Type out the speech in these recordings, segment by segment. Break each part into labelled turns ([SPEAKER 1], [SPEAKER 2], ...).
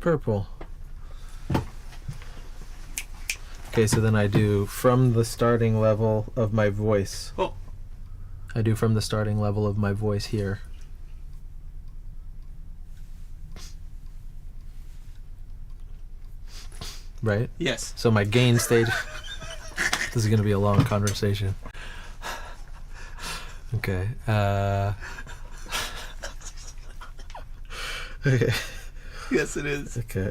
[SPEAKER 1] purple. Okay, so then I do from the starting level of my voice.
[SPEAKER 2] Oh.
[SPEAKER 1] I do from the starting level of my voice here. Right?
[SPEAKER 2] Yes.
[SPEAKER 1] So my gain stage... This is going to be a long conversation. Okay. Okay.
[SPEAKER 2] Yes, it is.
[SPEAKER 1] Okay.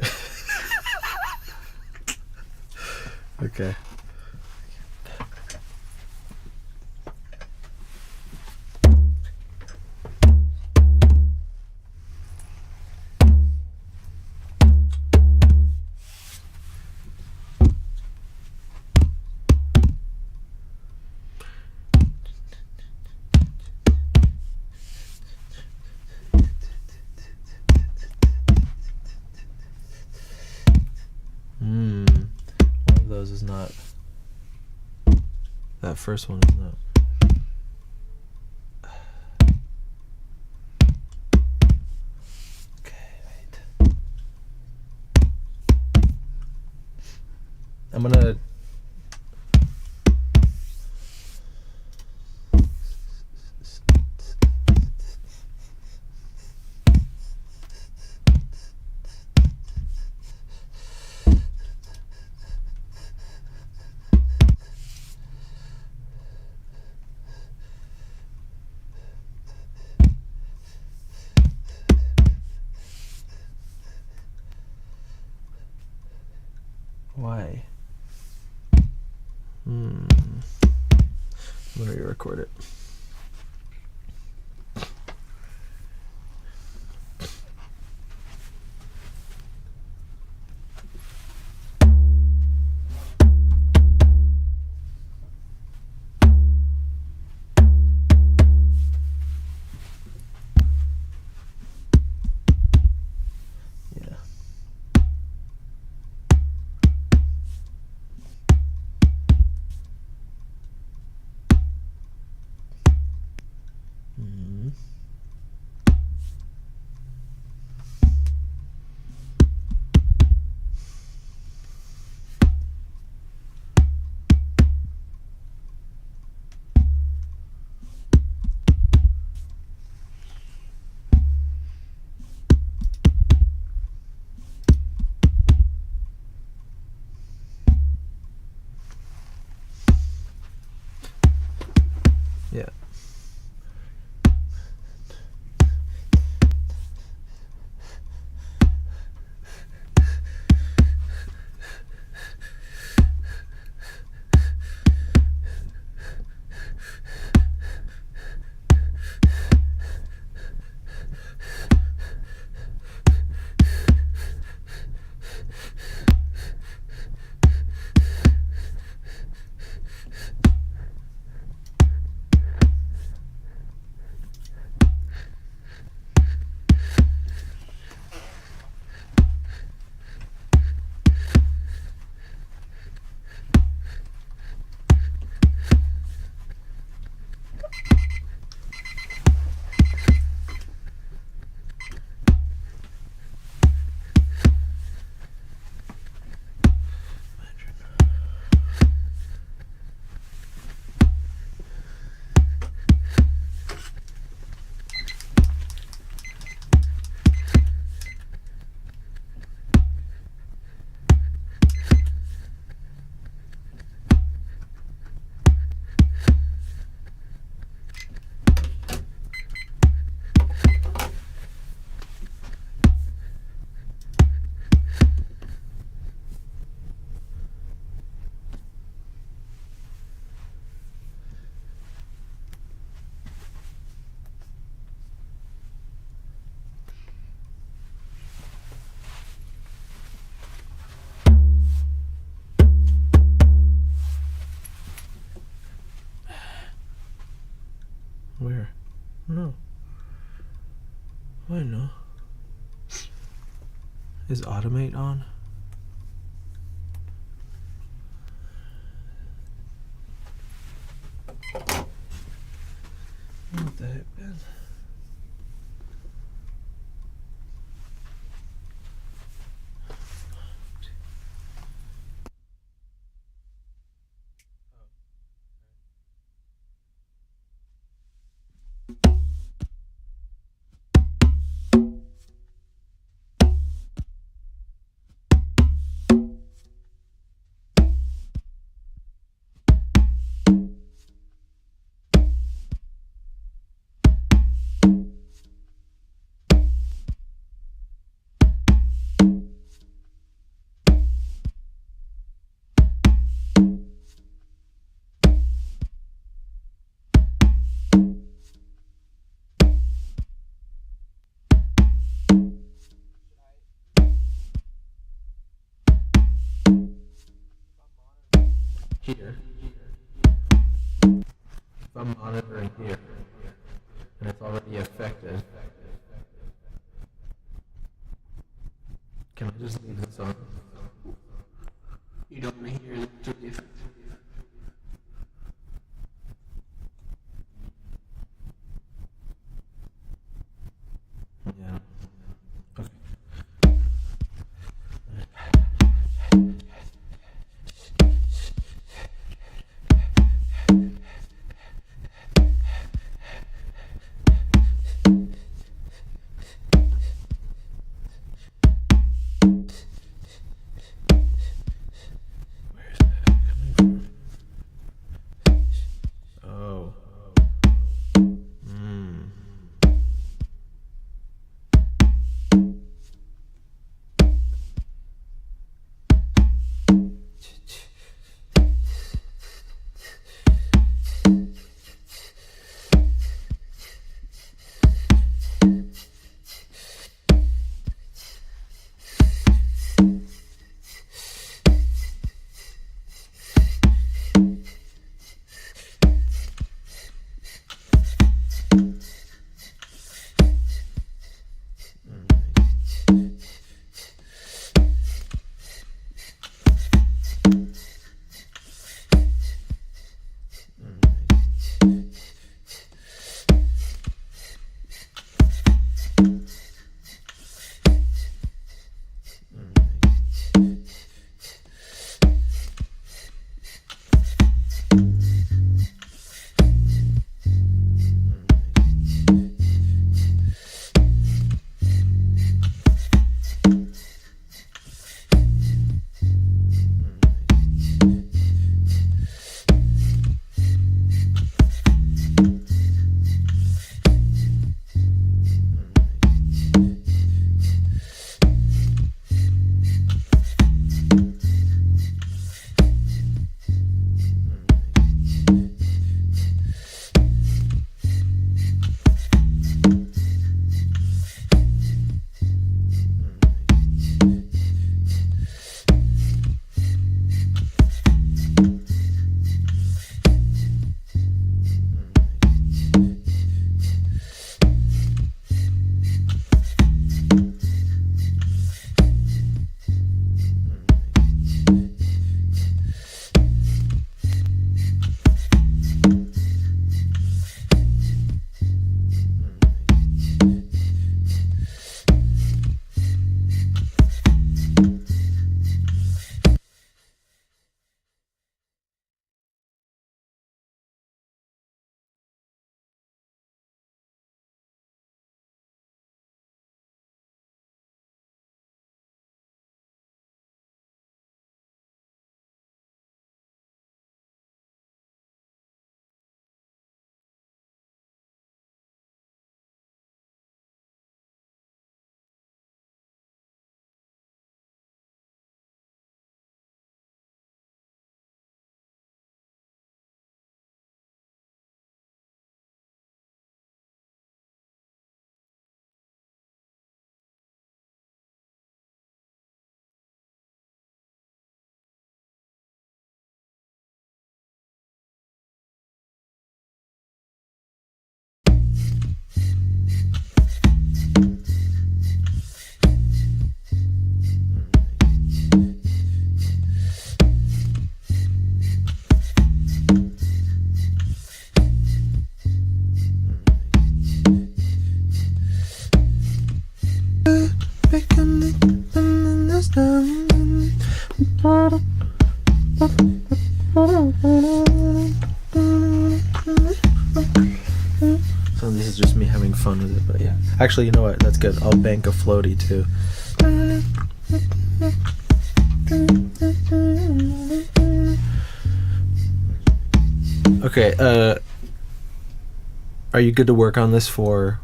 [SPEAKER 1] Okay. One of those is not. That first one is not. Okay, wait. I'm gonna. Why? I'm gonna re-record it. Yeah. Mhm. Yeah. Where? No. Why no? Is automate on? What the heck, man? I Here. If I'm monitoring here, and it's already affected, can I just leave this on?
[SPEAKER 2] You don't want to hear it to the effect.
[SPEAKER 1] Yeah. Okay. Where's that coming from? Oh. Hmm. So this is fun with it. But yeah, actually, you know what? That's good. I'll bank a floaty too. Okay. Are you good to work on this for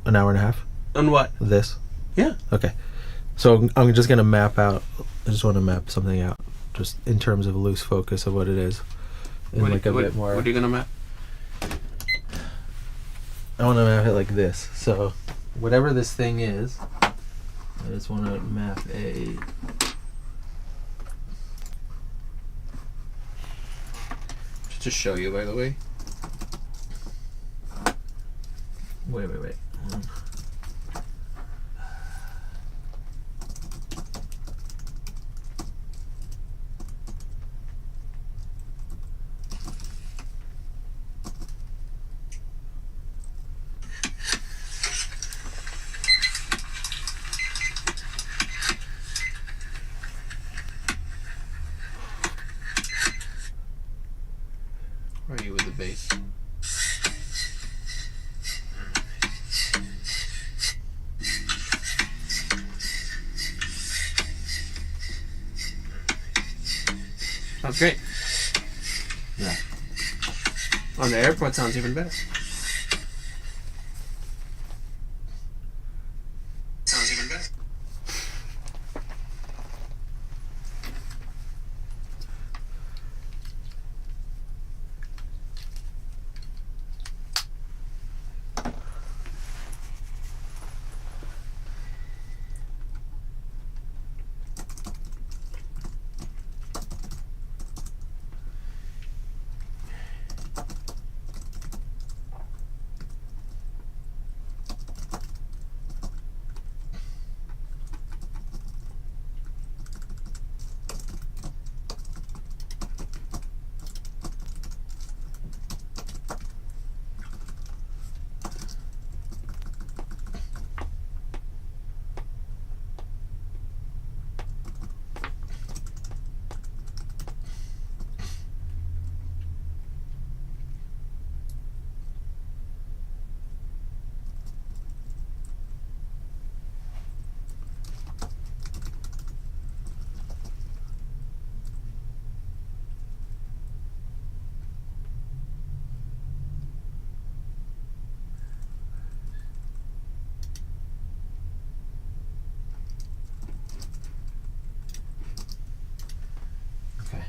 [SPEAKER 1] an hour and a half?
[SPEAKER 2] On what?
[SPEAKER 1] This?
[SPEAKER 2] Yeah.
[SPEAKER 1] Okay. So I'm just gonna map out. I just want to map something out, just in terms of a loose focus of what it is, and
[SPEAKER 2] What,
[SPEAKER 1] like a bit more.
[SPEAKER 2] What are you gonna map?
[SPEAKER 1] I want to map it like this. So whatever this thing is, I just want to map a.
[SPEAKER 2] Just to show you, by the way.
[SPEAKER 1] Wait.
[SPEAKER 2] Where are you with the base? Sounds great.
[SPEAKER 1] Yeah.
[SPEAKER 2] On the airport sounds even better. Sounds even better.
[SPEAKER 1] Okay.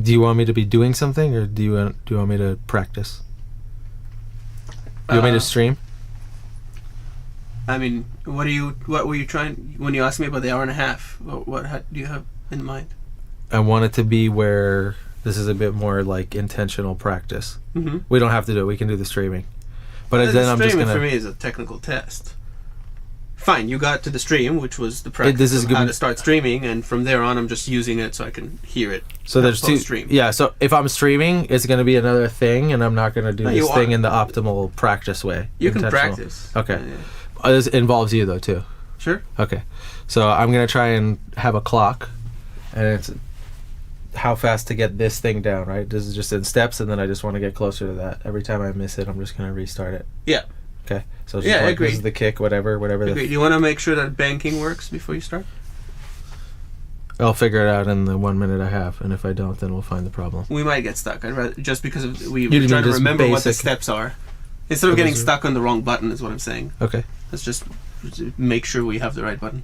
[SPEAKER 1] Do you want me to be doing something, or do you want me to practice? Do you want me to stream?
[SPEAKER 2] I mean, what were you trying when you asked me about the hour and a half? What do you have in mind?
[SPEAKER 1] I want it to be where this is a bit more like intentional practice.
[SPEAKER 2] Mm-hmm.
[SPEAKER 1] We don't have to do it. We can do the streaming. But then I'm just
[SPEAKER 2] streaming
[SPEAKER 1] gonna.
[SPEAKER 2] for me is a technical test. Fine, you got to the stream, which was the practice
[SPEAKER 1] this is
[SPEAKER 2] of how
[SPEAKER 1] gonna-
[SPEAKER 2] to start streaming, and from there on, I'm just using it so I can hear it.
[SPEAKER 1] So there's two.
[SPEAKER 2] Post-stream.
[SPEAKER 1] Yeah. So if I'm streaming, it's gonna be another thing, and I'm not gonna do
[SPEAKER 2] No,
[SPEAKER 1] this
[SPEAKER 2] you
[SPEAKER 1] thing
[SPEAKER 2] are.
[SPEAKER 1] in the optimal practice way.
[SPEAKER 2] You can
[SPEAKER 1] Intentional.
[SPEAKER 2] practice.
[SPEAKER 1] Okay.
[SPEAKER 2] Yeah.
[SPEAKER 1] This involves you though too.
[SPEAKER 2] Sure.
[SPEAKER 1] Okay. So I'm gonna try and have a clock, and it's how fast to get this thing down. Right. This is just in steps, and then I just want to get closer to that. Every time I miss it, I'm just gonna restart it.
[SPEAKER 2] Yeah.
[SPEAKER 1] Okay. So it's
[SPEAKER 2] Yeah,
[SPEAKER 1] just
[SPEAKER 2] I
[SPEAKER 1] like,
[SPEAKER 2] agree.
[SPEAKER 1] this is the kick, whatever.
[SPEAKER 2] Okay, do you want to make sure that banking works before you start?
[SPEAKER 1] I'll figure it out in the 1 minute I have, and if I don't, then we'll find the problem.
[SPEAKER 2] We might get stuck. I'd rather, just because of,
[SPEAKER 1] You
[SPEAKER 2] we're
[SPEAKER 1] mean
[SPEAKER 2] trying to
[SPEAKER 1] just
[SPEAKER 2] remember what the
[SPEAKER 1] basic-
[SPEAKER 2] steps are. Instead of getting
[SPEAKER 1] Those are-
[SPEAKER 2] stuck on the wrong button is what I'm saying.
[SPEAKER 1] Okay.
[SPEAKER 2] Let's just make sure we have the right button.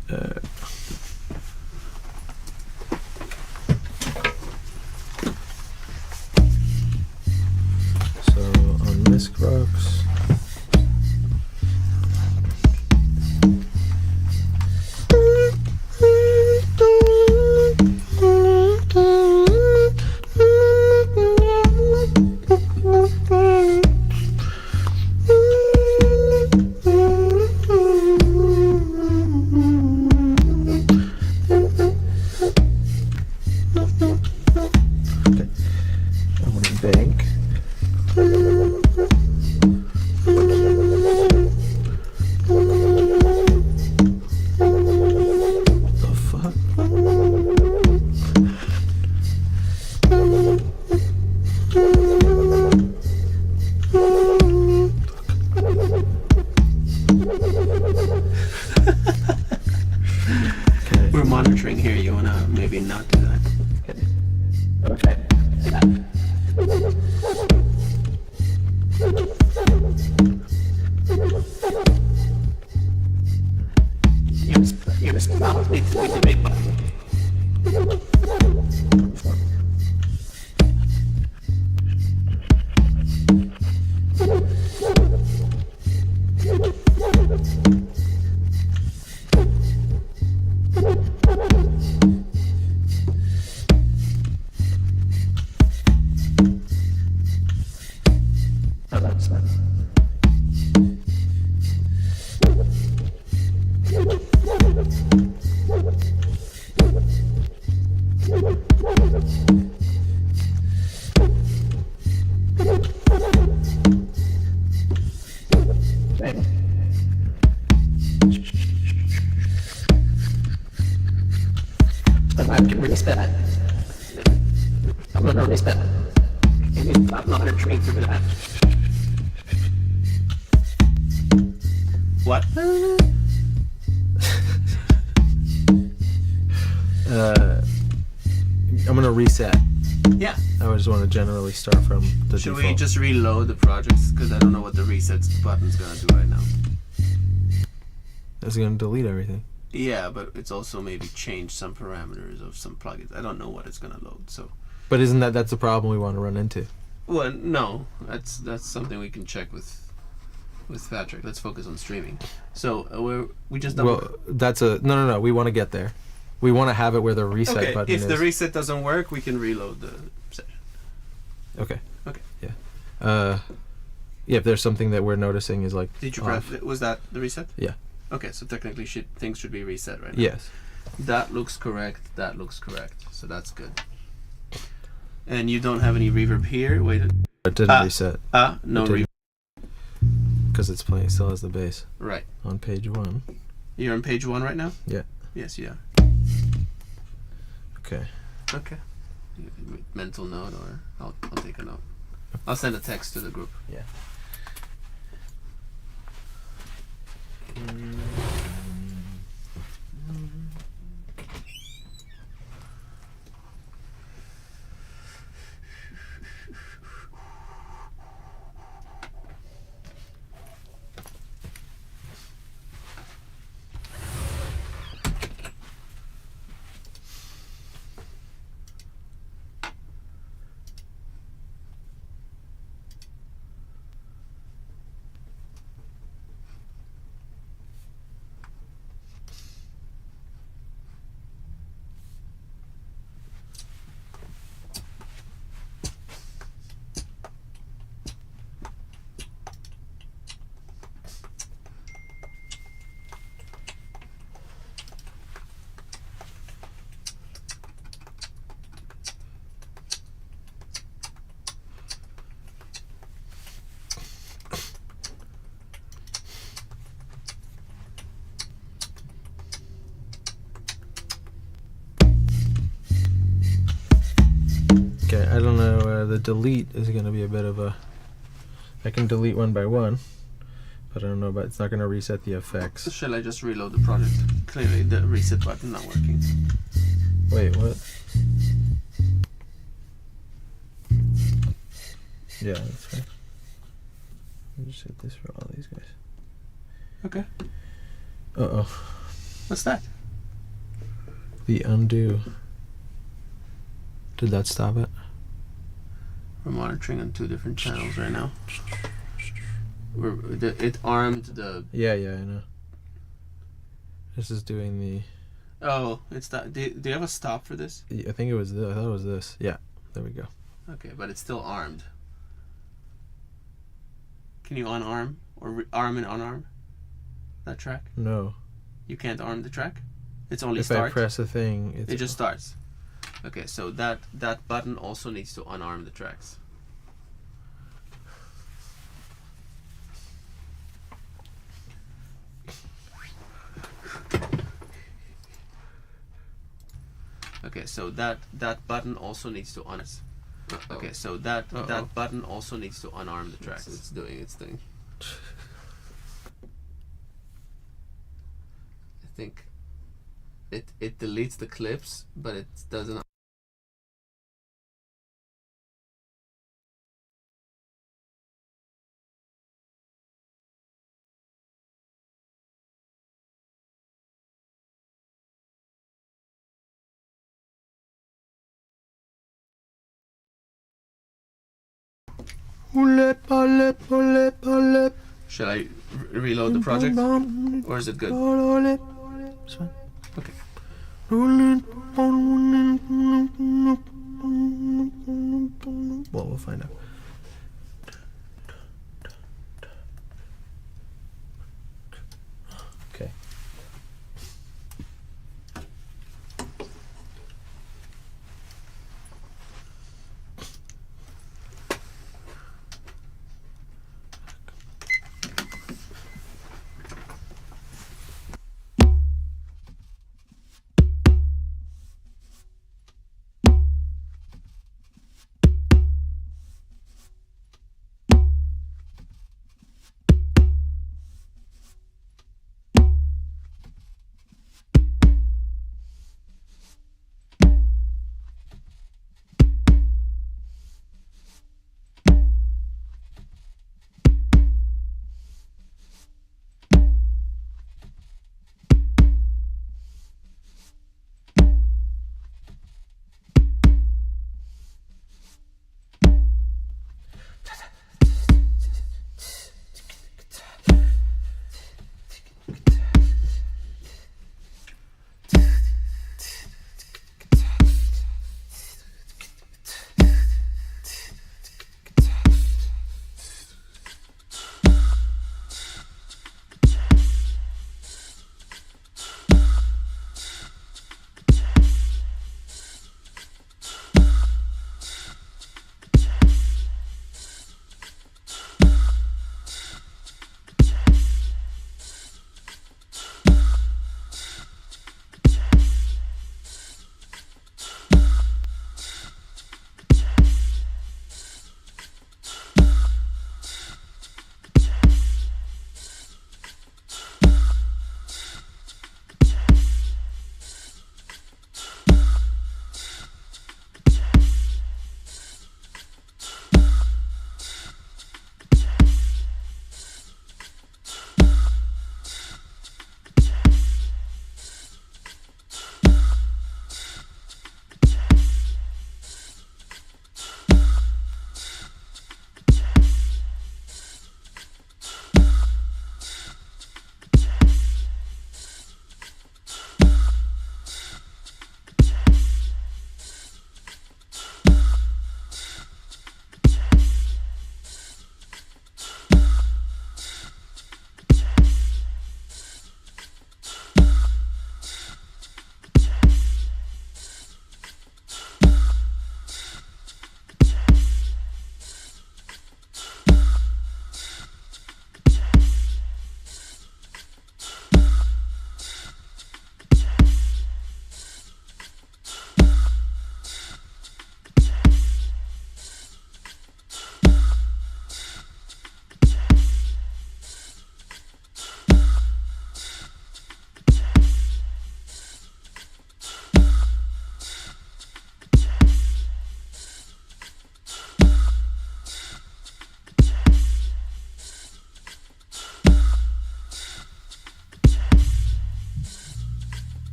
[SPEAKER 1] So on Miscrocs.
[SPEAKER 2] monitoring here. You wanna maybe not do that.
[SPEAKER 3] Okay. You response needs to be the big button. Oh, that's fine. Right. And I can release that. I'm gonna release that. And you stop monitoring for that.
[SPEAKER 2] What?
[SPEAKER 1] I'm gonna reset.
[SPEAKER 2] Yeah.
[SPEAKER 1] I just want to generally start from the
[SPEAKER 2] Should
[SPEAKER 1] default.
[SPEAKER 2] we just reload the projects? Because I don't know what the reset button's gonna do right now.
[SPEAKER 1] It's gonna delete everything.
[SPEAKER 2] Yeah, but it's also maybe change some parameters of some plugins. I don't know what it's gonna load. So,
[SPEAKER 1] But isn't that's the problem we want to run into?
[SPEAKER 2] well, no, that's something we can check with Patrick. Let's focus on streaming. So we just double.
[SPEAKER 1] Well, that's a no. We want to get there. We want to have it where the reset
[SPEAKER 2] Okay,
[SPEAKER 1] button
[SPEAKER 2] if
[SPEAKER 1] is.
[SPEAKER 2] the reset doesn't work, we can reload the session.
[SPEAKER 1] Okay.
[SPEAKER 2] Okay.
[SPEAKER 1] Yeah. Yeah. If there's something that we're noticing is like.
[SPEAKER 2] Did you
[SPEAKER 1] off.
[SPEAKER 2] press? Was that the reset?
[SPEAKER 1] Yeah.
[SPEAKER 2] Okay, so technically, things should be reset right now.
[SPEAKER 1] Yes.
[SPEAKER 2] That looks correct. That looks correct. So that's good. And you don't have any reverb here. Wait.
[SPEAKER 1] It didn't reset
[SPEAKER 2] No
[SPEAKER 1] It didn't.
[SPEAKER 2] reverb.
[SPEAKER 1] because it's playing. It still has the bass
[SPEAKER 2] Right.
[SPEAKER 1] on page 1.
[SPEAKER 2] You're on page 1 right now.
[SPEAKER 1] Yeah.
[SPEAKER 2] Yes, you are.
[SPEAKER 1] Okay.
[SPEAKER 2] Okay. Mental note, or I'll take a note. I'll send a text to the group.
[SPEAKER 1] Yeah. Okay, I don't know. The delete is going to be a bit of a. I can delete one by one, but I don't know. But it's not going to reset the effects.
[SPEAKER 2] Shall I just reload the project? Clearly, the reset button not working.
[SPEAKER 1] Wait, what? Yeah, that's fine. I'll just hit this for all these guys.
[SPEAKER 2] Okay.
[SPEAKER 1] Uh-oh.
[SPEAKER 2] What's that?
[SPEAKER 1] The undo. Did that stop it?
[SPEAKER 2] We're monitoring on 2 different channels right now. It armed the.
[SPEAKER 1] Yeah, I know. This is doing the.
[SPEAKER 2] Oh, it's that. Do you have a stop for this?
[SPEAKER 1] I think it was this. I thought it was this. Yeah, there we go.
[SPEAKER 2] Okay, but it's still armed. Can you unarm or arm and unarm that track?
[SPEAKER 1] No.
[SPEAKER 2] You can't arm the track. It's only
[SPEAKER 1] If
[SPEAKER 2] start.
[SPEAKER 1] I press a thing,
[SPEAKER 2] It just starts. Okay, so that button also needs to unarm the tracks. Okay, so that button also needs to Okay, so that button also needs to unarm the tracks. It's doing its thing. I it deletes the clips, but it doesn't. Should I reload the project, or is it good?
[SPEAKER 1] It's fine.
[SPEAKER 2] Okay.
[SPEAKER 1] Well, we'll find out. Okay.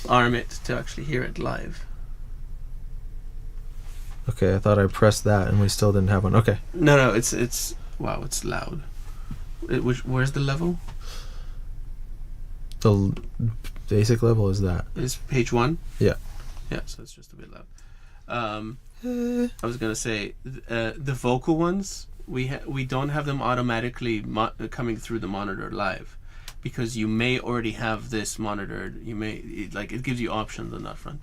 [SPEAKER 2] arm it to actually hear it live.
[SPEAKER 1] Okay, I thought I pressed that and we still didn't have one. Okay.
[SPEAKER 2] No, it's wow, it's loud. Where's the level?
[SPEAKER 1] The basic level is that.
[SPEAKER 2] Is page 1?
[SPEAKER 1] Yeah.
[SPEAKER 2] Yeah, so it's just a bit loud. I was gonna say the vocal ones we don't have them automatically coming through the monitor live, because you may already have this monitored. You may it gives you options on that front.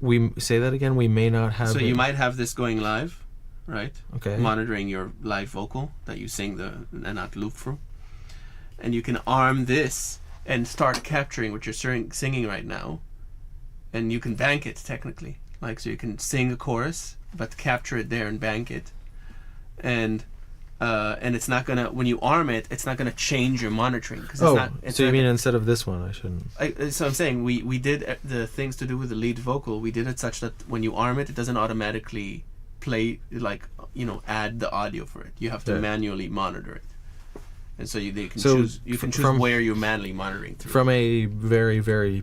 [SPEAKER 1] We say that again. We may not have.
[SPEAKER 2] So
[SPEAKER 1] it.
[SPEAKER 2] you might have this going live, right?
[SPEAKER 1] Okay.
[SPEAKER 2] Monitoring your live vocal that you sing and not loop through, and you can arm this and start capturing what you're singing right now, and you can bank it technically. So you can sing a chorus, but capture it there and bank it, and it's not gonna, when you arm it, it's not gonna change your monitoring, because it's not.
[SPEAKER 1] So you mean instead of this one, I shouldn't?
[SPEAKER 2] So I'm saying we did the things to do with the lead vocal. We did it such that when you arm it, it doesn't automatically play, add the audio for it. You have to manually monitor it, and so you can choose where you're manually monitoring through.
[SPEAKER 1] From a very, very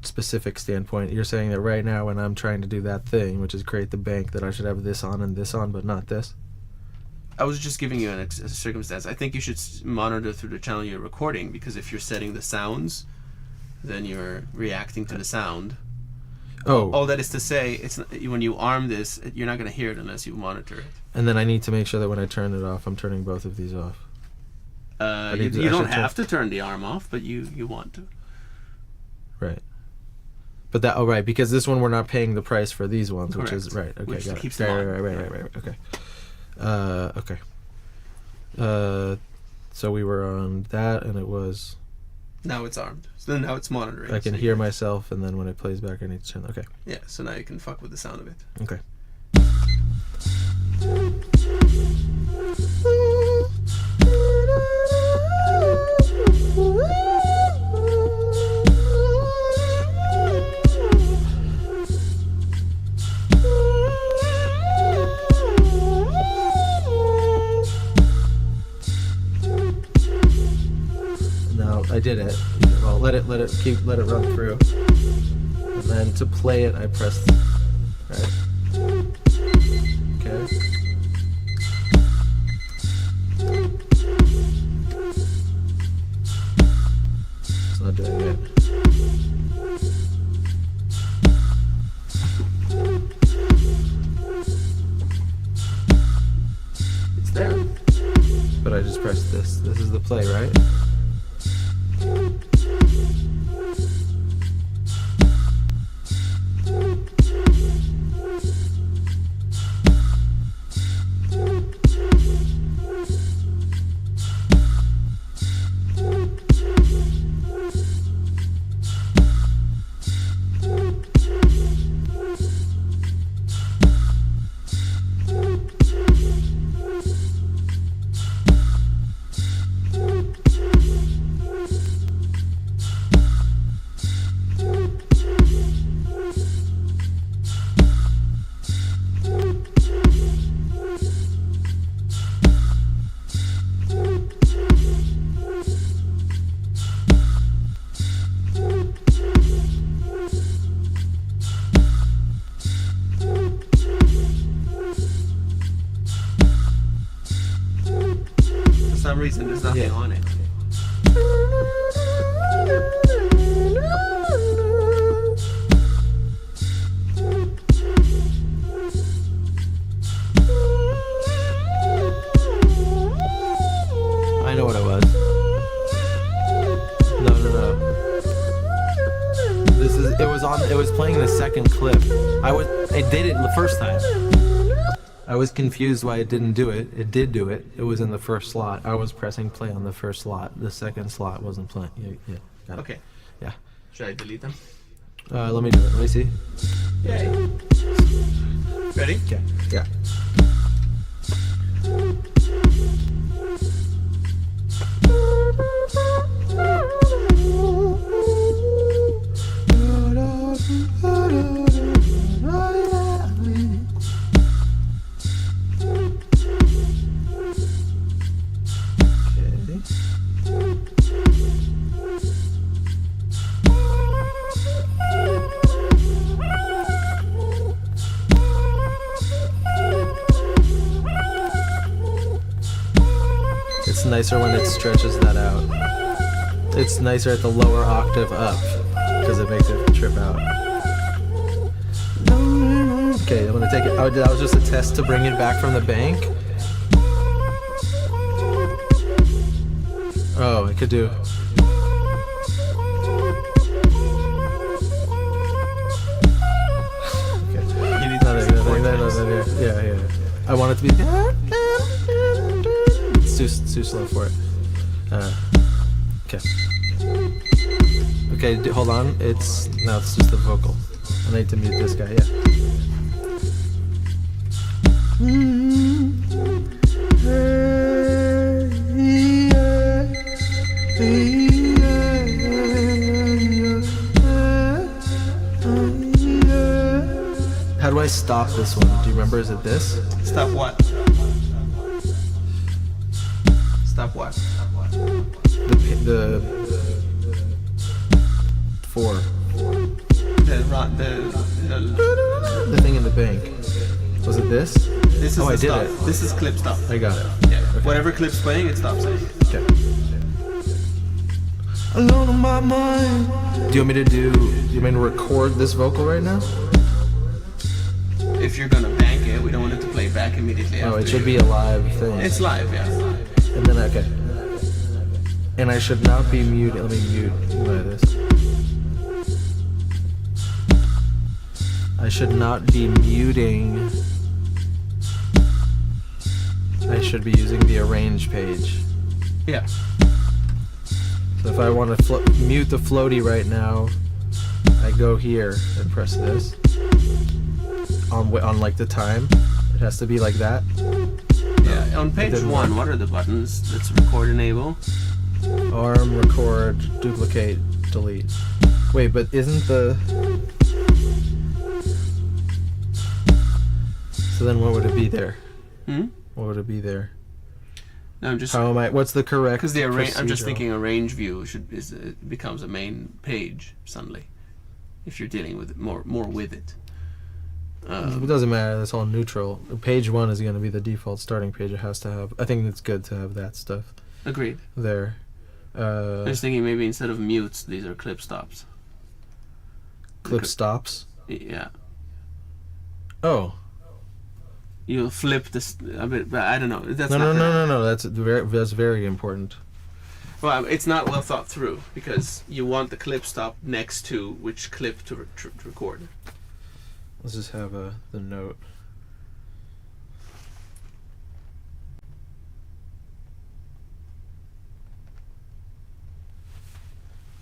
[SPEAKER 1] specific standpoint, you're saying that right now when I'm trying to do that thing, which is create the bank, that I should have this on and this on, but not this.
[SPEAKER 2] I was just giving you a circumstance. I think you should monitor through the channel you're recording, because if you're setting the sounds, then you're reacting to the sound.
[SPEAKER 1] Oh.
[SPEAKER 2] All that is to say, when you arm this, you're not going to hear it unless you monitor it.
[SPEAKER 1] And then I need to make sure that when I turn it off, I'm turning both of these off.
[SPEAKER 2] You don't have to turn the arm off, but you want to.
[SPEAKER 1] Right. But that, right, because this one we're not paying the price for these ones,
[SPEAKER 2] Correct.
[SPEAKER 1] which is, right, okay,
[SPEAKER 2] which
[SPEAKER 1] got
[SPEAKER 2] keeps
[SPEAKER 1] it.
[SPEAKER 2] them on.
[SPEAKER 1] Right, okay. Okay. So we were on that, and it was...
[SPEAKER 2] Now it's armed. So now it's monitoring.
[SPEAKER 1] I can hear myself, and then when it plays back, I need to turn... Okay.
[SPEAKER 2] Yeah, so now you can fuck with the sound of it.
[SPEAKER 1] Okay. I did it. Well, let it run through, and then to play it, I pressed. Right. Okay. It's not doing it.
[SPEAKER 2] It's there.
[SPEAKER 1] But I just pressed this. This is the play, right?
[SPEAKER 2] For some reason, there's nothing on it.
[SPEAKER 1] I know what it was. No. It was playing the second clip. It did it the first time. I was confused why it didn't do it. It did do it. It was in the first slot. I was pressing play on the first slot. The second slot wasn't playing. Yeah. Got it.
[SPEAKER 2] Okay.
[SPEAKER 1] Yeah.
[SPEAKER 2] Should I delete them?
[SPEAKER 1] Let me do it. Let me see.
[SPEAKER 2] Yay. Ready?
[SPEAKER 1] Okay. Yeah. it's nicer when it stretches that out. It's nicer at the lower octave up because it makes it trip out. Okay, I'm gonna take it. Oh, that was just a test to bring it back from the bank. Oh, I could do.
[SPEAKER 2] You need
[SPEAKER 1] No,
[SPEAKER 2] to
[SPEAKER 1] no,
[SPEAKER 2] four
[SPEAKER 1] no,
[SPEAKER 2] times.
[SPEAKER 1] no, no, yeah. I want it to be. It's too slow for it. Okay. Okay, hold on. It's just the vocal. I need to mute this guy. Yeah. How do I stop this one? Do you remember? Is it this?
[SPEAKER 2] Stop what? Stop what?
[SPEAKER 1] The 4. The thing in the bank. Was it this?
[SPEAKER 2] This is
[SPEAKER 1] Oh,
[SPEAKER 2] the
[SPEAKER 1] I did
[SPEAKER 2] stop.
[SPEAKER 1] it.
[SPEAKER 2] This is clip stop.
[SPEAKER 1] I got it.
[SPEAKER 2] Yeah. Whatever clip's playing, it stops it.
[SPEAKER 1] Okay. Alone on my mind. Do you want me to record this vocal right now?
[SPEAKER 2] If you're gonna bank it, we don't want it to play back immediately
[SPEAKER 1] Oh,
[SPEAKER 2] after.
[SPEAKER 1] it should be a live thing.
[SPEAKER 2] It's live, yeah.
[SPEAKER 1] And then, okay. And I should not be muted. Let me mute this. I should not be muting. I should be using the arrange page.
[SPEAKER 2] Yeah.
[SPEAKER 1] So if I want to mute the floaty right now, I go here and press this. On like the time. It has to be like that.
[SPEAKER 2] Yeah. On page
[SPEAKER 1] didn't
[SPEAKER 2] 1,
[SPEAKER 1] work.
[SPEAKER 2] what are the buttons? Let's record enable.
[SPEAKER 1] Arm, record, duplicate, delete. Wait, but isn't the... So then what would it be there? What would it be there?
[SPEAKER 2] No, I'm just
[SPEAKER 1] How am I... What's the correct
[SPEAKER 2] because the arrange. I'm just
[SPEAKER 1] procedural?
[SPEAKER 2] thinking arrange view it becomes a main page suddenly, if you're dealing with it more with it.
[SPEAKER 1] It doesn't matter. That's all neutral. Page 1 is going to be the default starting page. It has to have... I think it's good to have that stuff
[SPEAKER 2] Agreed.
[SPEAKER 1] there.
[SPEAKER 2] I was thinking maybe instead of mutes, these are clip stops.
[SPEAKER 1] Clip stops.
[SPEAKER 2] Yeah.
[SPEAKER 1] Oh.
[SPEAKER 2] You'll flip this a bit, but I don't know. That's
[SPEAKER 1] No,
[SPEAKER 2] not
[SPEAKER 1] no. That's very important.
[SPEAKER 2] Well, it's not well thought through because you want the clip stop next to which clip to record.
[SPEAKER 1] Let's just have the note.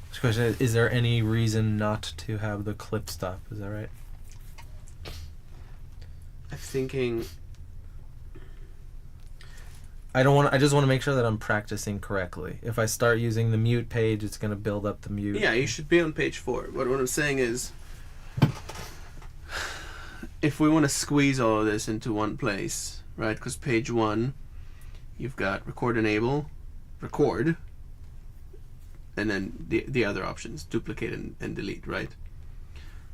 [SPEAKER 1] This question is there any reason not to have the clip stop? Is that right?
[SPEAKER 2] I'm thinking.
[SPEAKER 1] I just want to make sure that I'm practicing correctly. If I start using the mute page, it's going to build up the mute.
[SPEAKER 2] Yeah, you should be on page 4. But what I'm saying is, if we want to squeeze all of this into one place, right? Because page 1, you've got record enable, record, and then the other options, duplicate and delete, right?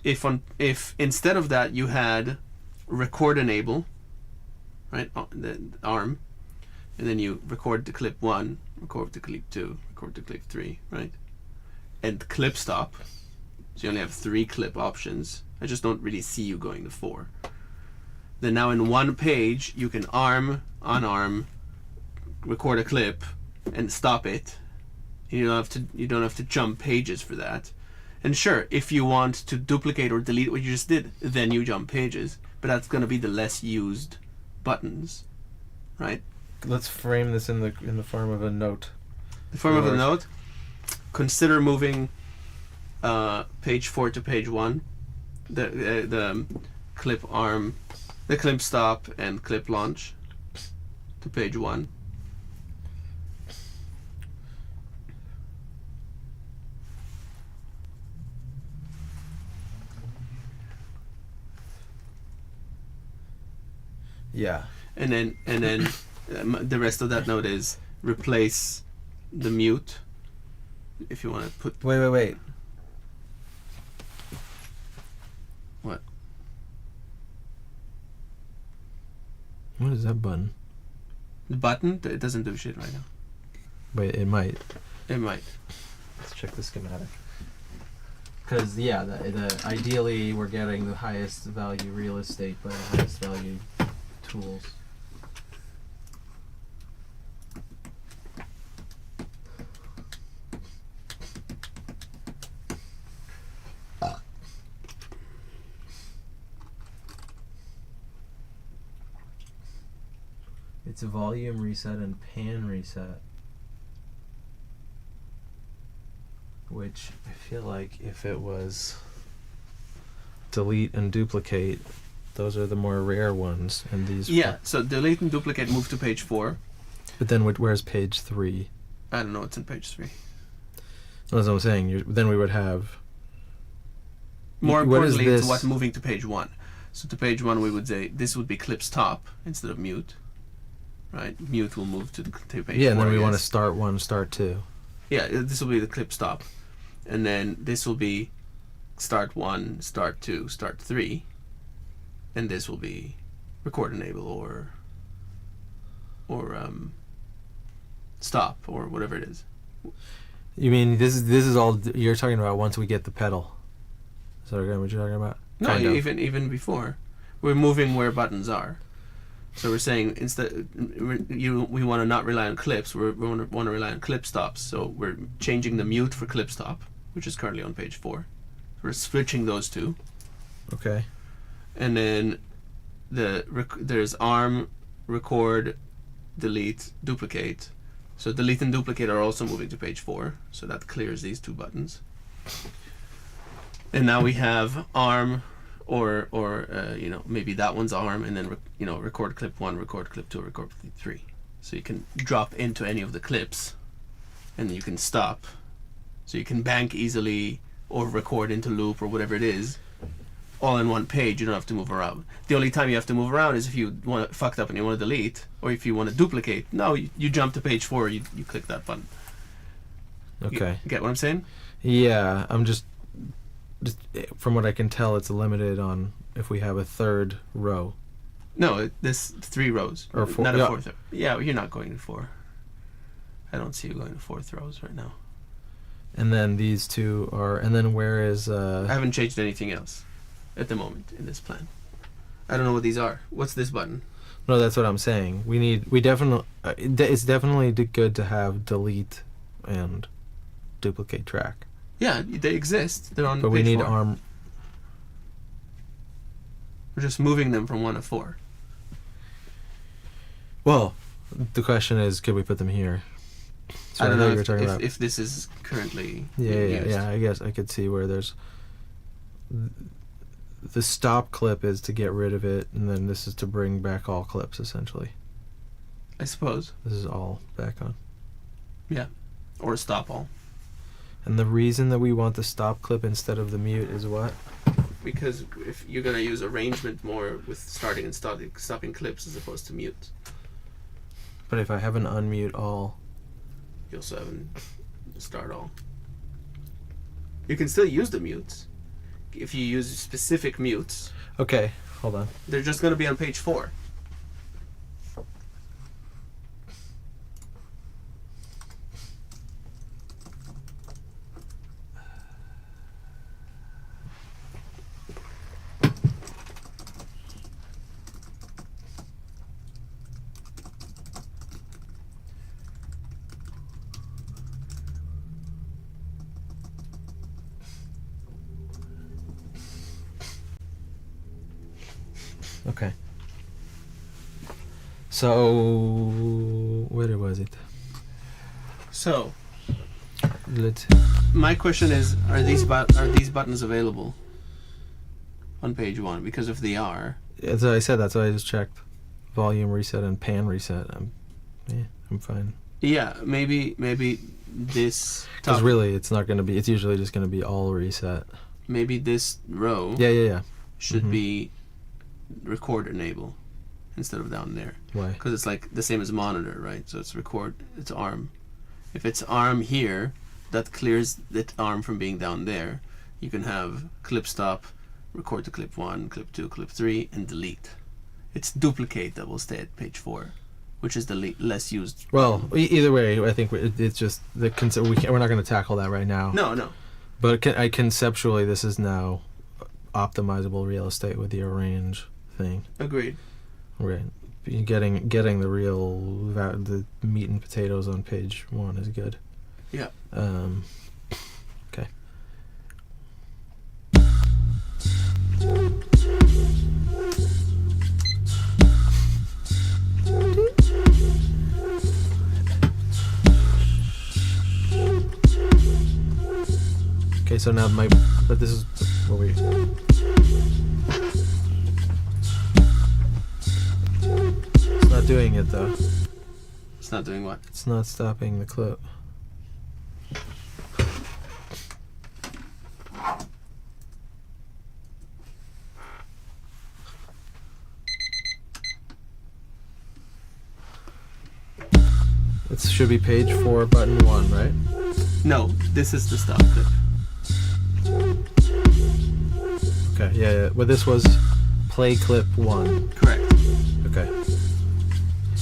[SPEAKER 2] If instead of that you had record enable, right, the arm, and then you record to clip 1, record to clip 2, record to clip 3, right? And clip stop, so you only have 3 clip options. I just don't really see you going to 4. Then now in one page you can arm, unarm, record a clip, and stop it. You don't have to jump pages for that. And sure, if you want to duplicate or delete what you just did, then you jump pages. But that's going to be the less used buttons, right?
[SPEAKER 1] Let's frame this in the form of a note.
[SPEAKER 2] The form of a
[SPEAKER 1] Sure.
[SPEAKER 2] note. Consider moving page 4 to page 1. The clip arm, the clip stop, and clip launch to page 1.
[SPEAKER 1] Yeah.
[SPEAKER 2] And then the rest of that note is replace the mute. If you want to put
[SPEAKER 1] Wait.
[SPEAKER 2] what?
[SPEAKER 1] What is that button?
[SPEAKER 2] The button, it doesn't do shit right now.
[SPEAKER 1] But it might.
[SPEAKER 2] It might.
[SPEAKER 1] Let's check the schematic. Because yeah, the ideally we're getting the highest value real estate by the highest value tools. It's volume reset and pan reset. Which I feel like if it was delete and duplicate, those are the more rare ones, and these.
[SPEAKER 2] Yeah. So delete and duplicate, move to page 4.
[SPEAKER 1] But then where's page 3?
[SPEAKER 2] I don't know. It's in page 3.
[SPEAKER 1] That's what I'm saying. Then we would have.
[SPEAKER 2] More
[SPEAKER 1] What is
[SPEAKER 2] importantly, it's
[SPEAKER 1] this?
[SPEAKER 2] what's moving to page 1. So to page 1, we would say this would be clip stop instead of mute. Right? Mute will move to page 4.
[SPEAKER 1] Yeah, and then we want to
[SPEAKER 2] yes.
[SPEAKER 1] start 1, start 2.
[SPEAKER 2] Yeah, this will be the clip stop. And then this will be start 1, start 2, start 3. And this will be record enable or stop or whatever it is.
[SPEAKER 1] You mean this is all you're talking about once we get the pedal? Is that what you're talking about?
[SPEAKER 2] No,
[SPEAKER 1] Kind of.
[SPEAKER 2] even before. We're moving where buttons are. So we're saying instead we want to not rely on clips. We want to rely on clip stops. So we're changing the mute for clip stop, which is currently on page 4. We're switching those two,
[SPEAKER 1] Okay.
[SPEAKER 2] and then there's arm, record, delete, duplicate. So delete and duplicate are also moving to page 4. So that clears these two buttons. And now we have arm. Or maybe that one's arm, and then record clip 1, record clip 2, record clip 3. So you can drop into any of the clips, and then you can stop. So you can bank easily, or record into loop, or whatever it is, all in one page. You don't have to move around. The only time you have to move around is if you want fucked up and you want to delete, or if you want to duplicate. No, you jump to page 4. You click that button.
[SPEAKER 1] Okay.
[SPEAKER 2] You get what I'm saying?
[SPEAKER 1] Yeah, I'm just from what I can tell, it's limited on if we have a third row.
[SPEAKER 2] No, this 3 rows,
[SPEAKER 1] Or 4,
[SPEAKER 2] not
[SPEAKER 1] yeah.
[SPEAKER 2] a 4th. Yeah, you're not going to 4. I don't see you going to 4th rows right now.
[SPEAKER 1] And then these two are, and then where is
[SPEAKER 2] I haven't changed anything else at the moment in this plan. I don't know what these are. What's this button?
[SPEAKER 1] No, that's what I'm saying. We definitely it's definitely good to have delete and duplicate track.
[SPEAKER 2] Yeah, they exist. They're on
[SPEAKER 1] But
[SPEAKER 2] page
[SPEAKER 1] we need
[SPEAKER 2] 4.
[SPEAKER 1] arm.
[SPEAKER 2] We're just moving them from 1 to 4.
[SPEAKER 1] Well, the question is, could we put them here? So
[SPEAKER 2] I don't
[SPEAKER 1] know
[SPEAKER 2] know
[SPEAKER 1] you were talking about.
[SPEAKER 2] if this is currently
[SPEAKER 1] Yeah,
[SPEAKER 2] being
[SPEAKER 1] yeah,
[SPEAKER 2] used.
[SPEAKER 1] yeah. I guess I could see where there's the stop clip is to get rid of it, and then this is to bring back all clips. Essentially,
[SPEAKER 2] I suppose.
[SPEAKER 1] this is all back on.
[SPEAKER 2] Yeah, or stop all.
[SPEAKER 1] And the reason that we want the stop clip instead of the mute is what?
[SPEAKER 2] Because if you're gonna use arrangement more with starting and stopping clips as opposed to mute,
[SPEAKER 1] But if I have an unmute all,
[SPEAKER 2] you also have a start all. You can still use the mutes. If you use specific mutes,
[SPEAKER 1] okay, hold on.
[SPEAKER 2] they're just gonna be on page 4.
[SPEAKER 1] Okay. So where was it?
[SPEAKER 2] So
[SPEAKER 1] Let's.
[SPEAKER 2] my question is: are these buttons available on page 1? Because if they are,
[SPEAKER 1] As I said, that's what I just checked. Volume reset and pan reset. I'm fine.
[SPEAKER 2] yeah, maybe this
[SPEAKER 1] Because
[SPEAKER 2] top,
[SPEAKER 1] really, it's not going to be. It's usually just going to be all reset.
[SPEAKER 2] maybe this row
[SPEAKER 1] Yeah.
[SPEAKER 2] should
[SPEAKER 1] Mhm.
[SPEAKER 2] be record enable instead of down there,
[SPEAKER 1] Why?
[SPEAKER 2] because it's like the same as monitor, right? So it's record, it's arm. If it's arm here, that clears that arm from being down there. You can have clip stop, record to clip 1, clip 2, clip 3, and delete. It's duplicate that will stay at page 4. which is the less used.
[SPEAKER 1] Well, either way, I think it's just the we're not going to tackle that right now.
[SPEAKER 2] No.
[SPEAKER 1] But conceptually, this is now optimizable real estate with the arrange thing.
[SPEAKER 2] Agreed.
[SPEAKER 1] Right. Getting the real the meat and potatoes on page 1 is good.
[SPEAKER 2] Yeah.
[SPEAKER 1] Okay. Okay, so now but this is what we. It's not doing it though.
[SPEAKER 2] It's not doing what?
[SPEAKER 1] It's not stopping the clip. It should be page 4, button 1, right?
[SPEAKER 2] No, this is the stop clip.
[SPEAKER 1] Okay, yeah. Well, this was play clip 1.
[SPEAKER 2] Correct.
[SPEAKER 1] Okay.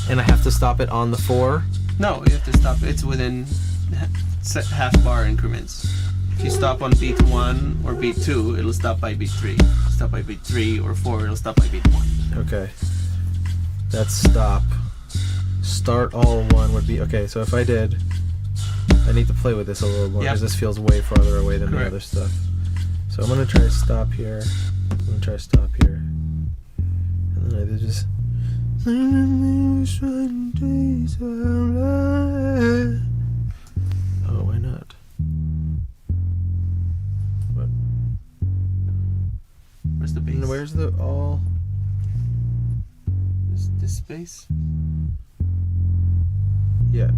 [SPEAKER 1] And I have to stop it on the 4?
[SPEAKER 2] No, you have to stop. It's within half bar increments. If you stop on beat 1 or beat 2, it'll stop by beat 3. Stop by beat 3 or 4, it'll stop by beat 1.
[SPEAKER 1] Okay. That's stop. Start all 1 would be... Okay, so if I did... I need to play with this a little more because this feels way farther away than the other stuff. So I'm going to try to stop here. I'm going to try to stop here. And then I just... Oh, why not? What?
[SPEAKER 2] Where's the bass?
[SPEAKER 1] And where's the all?
[SPEAKER 2] This space?
[SPEAKER 1] Yeah.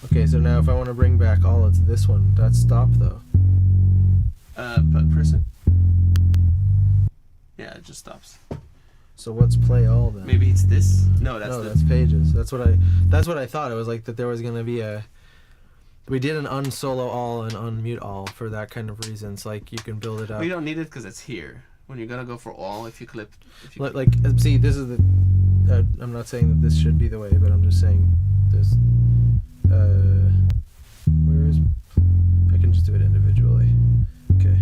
[SPEAKER 1] Okay, so now if I want to bring back all, it's this one. That's stop though.
[SPEAKER 2] Person. Yeah, it just stops.
[SPEAKER 1] So what's play all then?
[SPEAKER 2] Maybe it's this. No, that's
[SPEAKER 1] pages. That's what I thought. It was like that there was gonna be we did an unsolo all and unmute all for that kind of reasons. Like you can build it up.
[SPEAKER 2] We don't need it because it's here. When you're gonna go for all, if you clip.
[SPEAKER 1] See, this is the. I'm not saying that this should be the way, but I'm just saying this. Where is? I can just do it individually. Okay.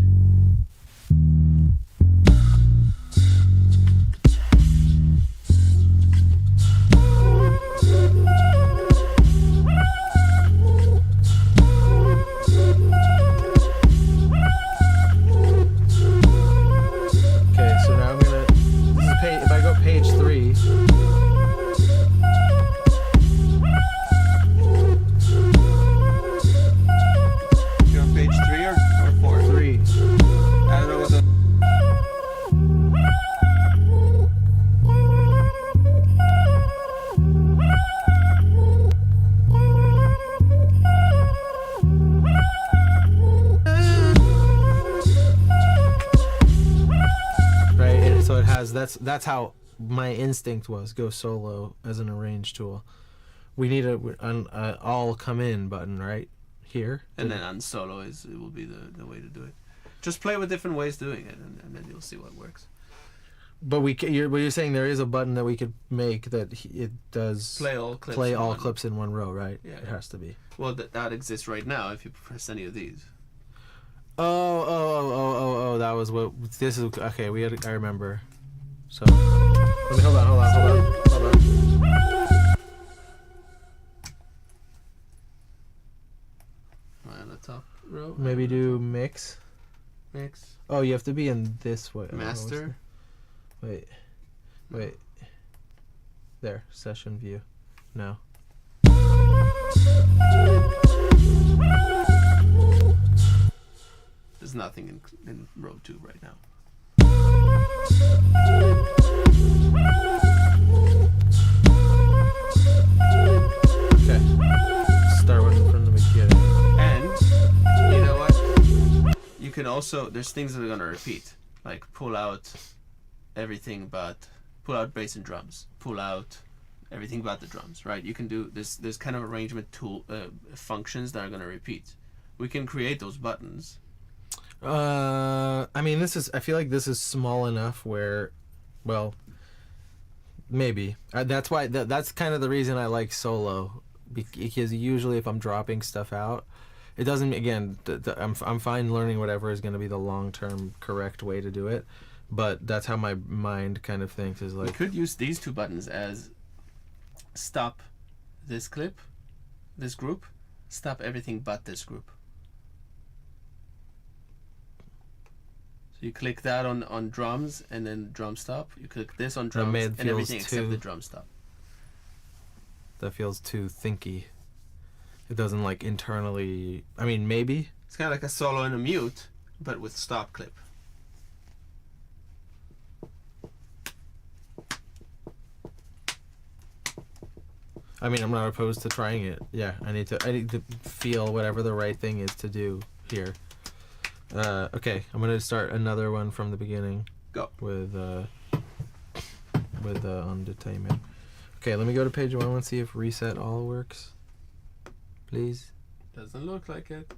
[SPEAKER 1] Okay, so now I'm gonna. This is if I go page 3. That's how my instinct was, go solo as an arrange tool. We need an all come in button right here,
[SPEAKER 2] and then unsolo it will be the way to do it. Just play with different ways doing it, and then you'll see what works.
[SPEAKER 1] But you're saying there is a button that we could make that it does
[SPEAKER 2] play all clips
[SPEAKER 1] in one row, right?
[SPEAKER 2] Yeah,
[SPEAKER 1] it has to be.
[SPEAKER 2] Well, that exists right now if you press any of these.
[SPEAKER 1] Oh, that was what this is. Okay, I remember. So, let me hold on.
[SPEAKER 2] On the top row.
[SPEAKER 1] Maybe do mix.
[SPEAKER 2] Mix.
[SPEAKER 1] Oh, you have to be in this way.
[SPEAKER 2] Master.
[SPEAKER 1] Wait. There, session view. No.
[SPEAKER 2] There's nothing in row 2 right now.
[SPEAKER 1] Okay. Start one from the beginning.
[SPEAKER 2] And you know what? can also, there's things that are gonna repeat, like pull out bass and drums, pull out everything but the drums, right? You can do this. There's kind of arrangement tool functions that are gonna repeat. We can create those buttons.
[SPEAKER 1] I mean, I feel like this is small enough where, well, maybe. That's why, that's kind of the reason I like solo. Because usually if I'm dropping stuff out, it doesn't, again, I'm fine learning whatever is going to be the long-term correct way to do it. But that's how my mind kind of thinks, is
[SPEAKER 2] We
[SPEAKER 1] like,
[SPEAKER 2] could use these two buttons as stop this clip, this group, stop everything but this group. So you click that on drums and then drum stop. You click this on drums and
[SPEAKER 1] feels
[SPEAKER 2] everything except
[SPEAKER 1] too-
[SPEAKER 2] the drum stop.
[SPEAKER 1] that feels too thinky. It doesn't like internally, I mean, maybe.
[SPEAKER 2] It's kind of like a solo and a mute, but with stop clip.
[SPEAKER 1] I mean, I'm not opposed to trying it. Yeah, I need to feel whatever the right thing is to do here. Okay, I'm gonna start another one from the beginning.
[SPEAKER 2] Go.
[SPEAKER 1] With Undetainment. Okay, let me go to page 1 and see if reset all works. Please.
[SPEAKER 2] Doesn't look like it.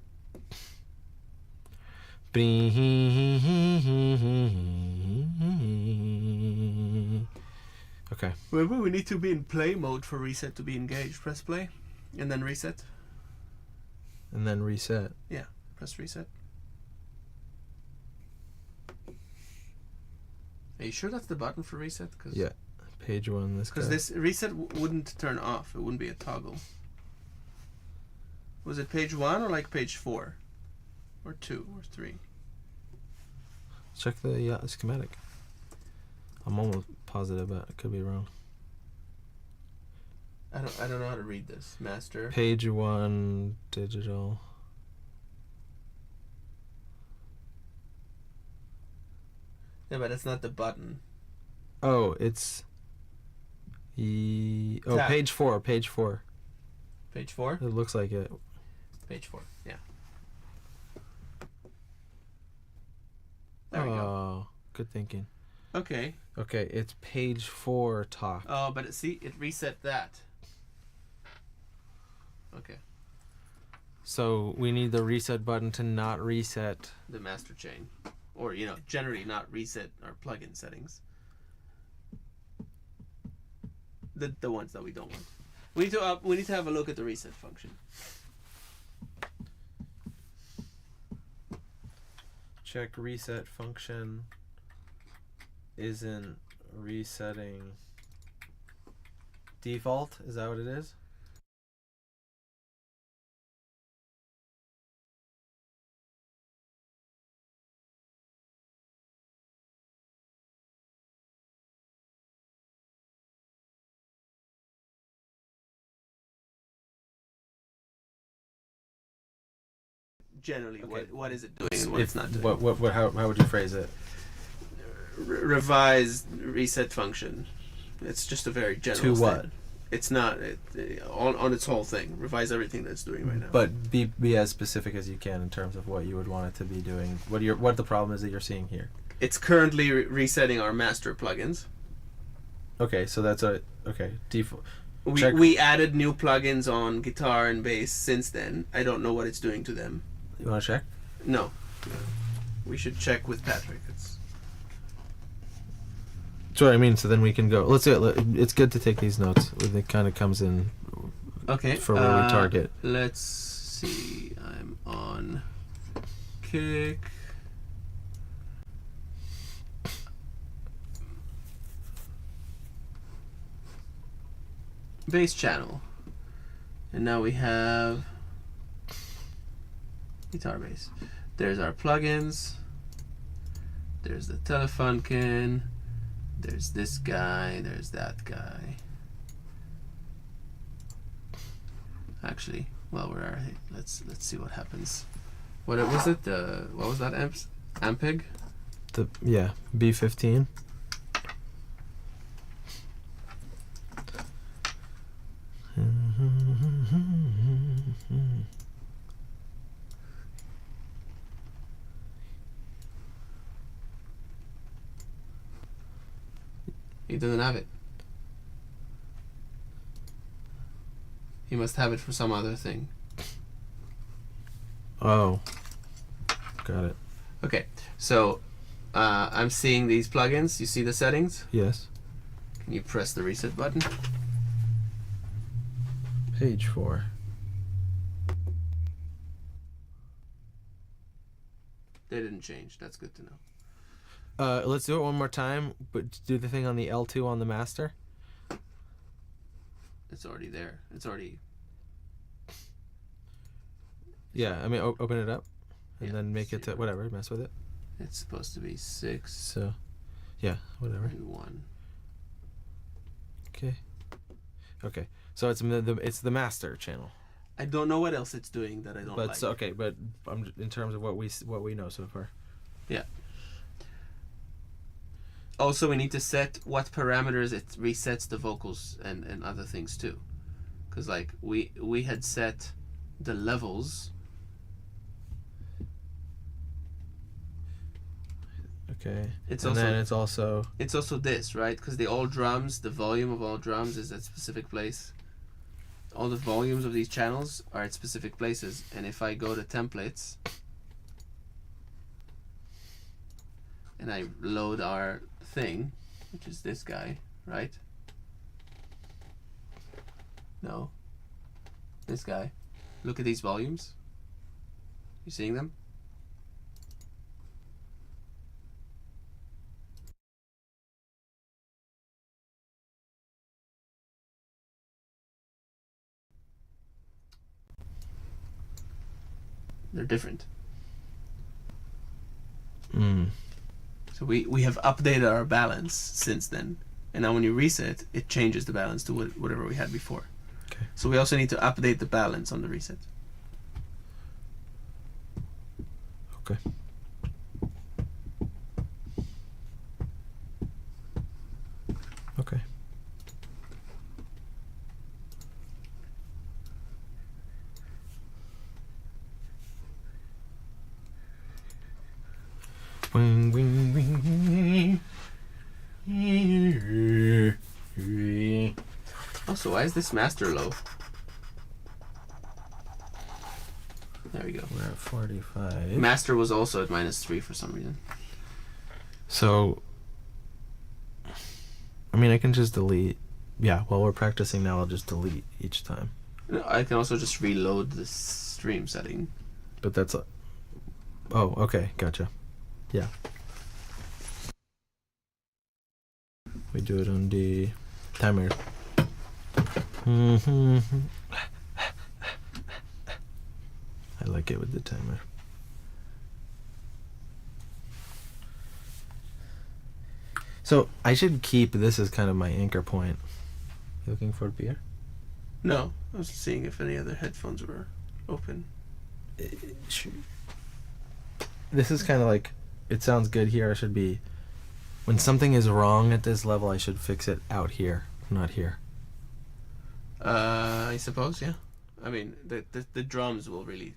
[SPEAKER 1] Okay.
[SPEAKER 2] Remember, we need to be in play mode for reset to be engaged. Press play, and then reset.
[SPEAKER 1] And then reset.
[SPEAKER 2] Yeah, press reset. Are you sure that's the button for reset? Cause,
[SPEAKER 1] Yeah. Page 1. This.
[SPEAKER 2] Because
[SPEAKER 1] guy.
[SPEAKER 2] this reset wouldn't turn off. It wouldn't be a toggle. Was it page 1 or like page 4? Or 2 or 3?
[SPEAKER 1] Check the schematic. I'm almost positive, but I could be wrong.
[SPEAKER 2] I don't know how to read this. Master.
[SPEAKER 1] Page 1 digital.
[SPEAKER 2] Yeah, but it's not the button.
[SPEAKER 1] Oh, it's.
[SPEAKER 2] Tab.
[SPEAKER 1] Page 4. Page 4.
[SPEAKER 2] Page 4?
[SPEAKER 1] It looks like it.
[SPEAKER 2] Page 4, yeah. There we go.
[SPEAKER 1] Oh, good thinking.
[SPEAKER 2] Okay.
[SPEAKER 1] Okay, it's page 4 top.
[SPEAKER 2] Oh, but it reset that. Okay.
[SPEAKER 1] So we need the reset button to not reset.
[SPEAKER 2] The master chain. Or, generally not reset our plugin settings. The ones that we don't want. We need to have a look at the reset function.
[SPEAKER 1] Check reset function isn't resetting default. Is that what it is?
[SPEAKER 2] Generally,
[SPEAKER 1] Okay.
[SPEAKER 2] what is it doing and what it's not doing.
[SPEAKER 1] How would you phrase it?
[SPEAKER 2] Revised reset function. It's just a very general
[SPEAKER 1] To what?
[SPEAKER 2] statement. It's not on its whole thing. Revise everything that it's doing right now.
[SPEAKER 1] But be as specific as you can in terms of what you would want it to be doing. What the problem is that you're seeing here.
[SPEAKER 2] It's currently resetting our master plugins.
[SPEAKER 1] Okay, so that's default.
[SPEAKER 2] We added new plugins on guitar and bass since then. I don't know what it's doing to them.
[SPEAKER 1] You want to check?
[SPEAKER 2] No. We should check with Patrick.
[SPEAKER 1] That's what I mean. So then we can go. Let's do it. It's good to take these notes. It kind of comes in
[SPEAKER 2] Okay.
[SPEAKER 1] for where we target.
[SPEAKER 2] Let's see. I'm on kick. Bass channel. And now we have guitar bass. There's our plugins. There's the Telefunken. There's this guy. There's that guy. Actually, while we're at it, let's see what happens. What was it? What was that? Ampeg?
[SPEAKER 1] B15.
[SPEAKER 2] He doesn't have it. He must have it for some other thing.
[SPEAKER 1] Oh. Got it.
[SPEAKER 2] Okay, so I'm seeing these plugins. You see the settings?
[SPEAKER 1] Yes.
[SPEAKER 2] Can you press the reset button?
[SPEAKER 1] Page 4.
[SPEAKER 2] They didn't change. That's good to know.
[SPEAKER 1] Let's do it one more time, but do the thing on the L2 on the master.
[SPEAKER 2] It's already there. It's already...
[SPEAKER 1] Yeah, I mean, open it up, and
[SPEAKER 2] Yeah,
[SPEAKER 1] then make it to
[SPEAKER 2] see.
[SPEAKER 1] whatever, mess with it.
[SPEAKER 2] It's supposed to be 6
[SPEAKER 1] So, yeah, whatever.
[SPEAKER 2] and 1.
[SPEAKER 1] Okay. Okay. So it's the master channel.
[SPEAKER 2] I don't know what else it's doing that I don't
[SPEAKER 1] But
[SPEAKER 2] like.
[SPEAKER 1] so, okay, but in terms of what we know so far.
[SPEAKER 2] Yeah. Also, we need to set what parameters it resets the vocals and other things too. Because like we had set the levels.
[SPEAKER 1] Okay.
[SPEAKER 2] It's
[SPEAKER 1] and
[SPEAKER 2] also
[SPEAKER 1] then it's also
[SPEAKER 2] it's also this, right? Because the all drums, the volume of all drums is at specific place. All the volumes of these channels are at specific places, and if I go to templates and I load our thing, which is this guy, right? No. This guy. Look at these volumes. You seeing them? They're different. So we have updated our balance since then, and now when you reset, it changes the balance to whatever we had before.
[SPEAKER 1] Okay.
[SPEAKER 2] So we also need to update the balance on the reset.
[SPEAKER 1] okay. Okay. Wing, wing, wing.
[SPEAKER 2] Also, why is this master low? There we go.
[SPEAKER 1] We're at 45.
[SPEAKER 2] Master was also at -3 for some reason.
[SPEAKER 1] So, I mean, I can just delete. Yeah, while we're practicing now, I'll just delete each time.
[SPEAKER 2] No, I can also just reload the stream setting.
[SPEAKER 1] But that's a. Oh, okay, gotcha. Yeah. We do it on the timer. I like it with the timer. So I should keep this as kind of my anchor point. You looking for beer?
[SPEAKER 2] No, I was seeing if any other headphones were open.
[SPEAKER 1] This is kind of like, it sounds good here. I should be, when something is wrong at this level, I should fix it out here, not here.
[SPEAKER 2] I suppose, yeah. I mean, the drums will really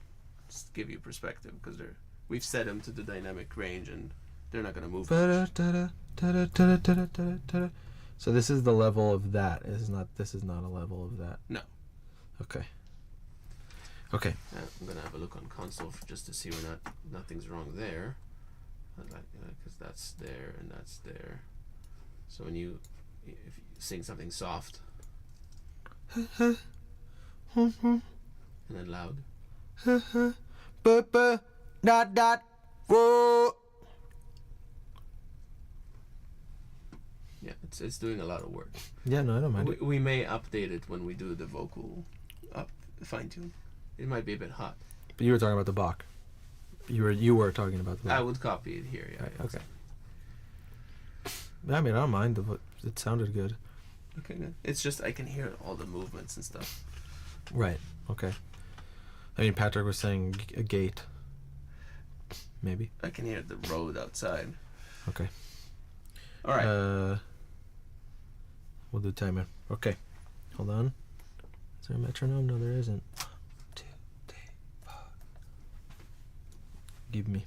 [SPEAKER 2] give you perspective because we've set them to the dynamic range and they're not gonna move.
[SPEAKER 1] So this is the level of that. This is not a level of that.
[SPEAKER 2] No.
[SPEAKER 1] Okay. Okay.
[SPEAKER 2] I'm gonna have a look on console just to see where nothing's wrong there, because that's there and that's there. So if you sing something soft and then loud,
[SPEAKER 1] Whoa.
[SPEAKER 2] yeah, it's doing a lot of work.
[SPEAKER 1] Yeah, no, I don't mind it.
[SPEAKER 2] We may update it when we do the vocal fine tune. It might be a bit hot.
[SPEAKER 1] But you were talking about the Bach. You were talking about the Bach.
[SPEAKER 2] I would copy it here. Yeah.
[SPEAKER 1] Right, okay. I mean, I don't mind. It sounded good.
[SPEAKER 2] Okay, good. It's just I can hear all the movements and stuff.
[SPEAKER 1] Right. Okay. I mean, Patrick was saying a gate. Maybe.
[SPEAKER 2] I can hear the road outside.
[SPEAKER 1] Okay.
[SPEAKER 2] All right.
[SPEAKER 1] We'll do timer. Okay. Hold on. Is there a metronome? No, there isn't. 1, 2, 3, 4. Give me.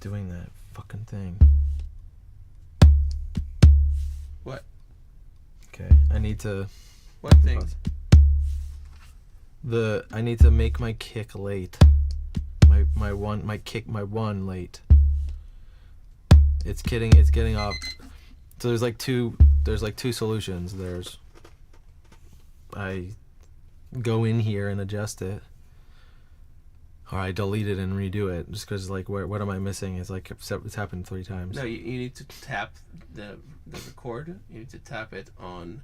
[SPEAKER 1] doing that fucking thing.
[SPEAKER 2] What?
[SPEAKER 1] Okay, I need to.
[SPEAKER 2] What things?
[SPEAKER 1] I need to make my kick late. My one late. It's getting off. So there's like two solutions. There's I go in here and adjust it, or I delete it and redo it just because like what am I missing? It's like it's happened 3 times.
[SPEAKER 2] No, you need to tap the record. You need to tap it on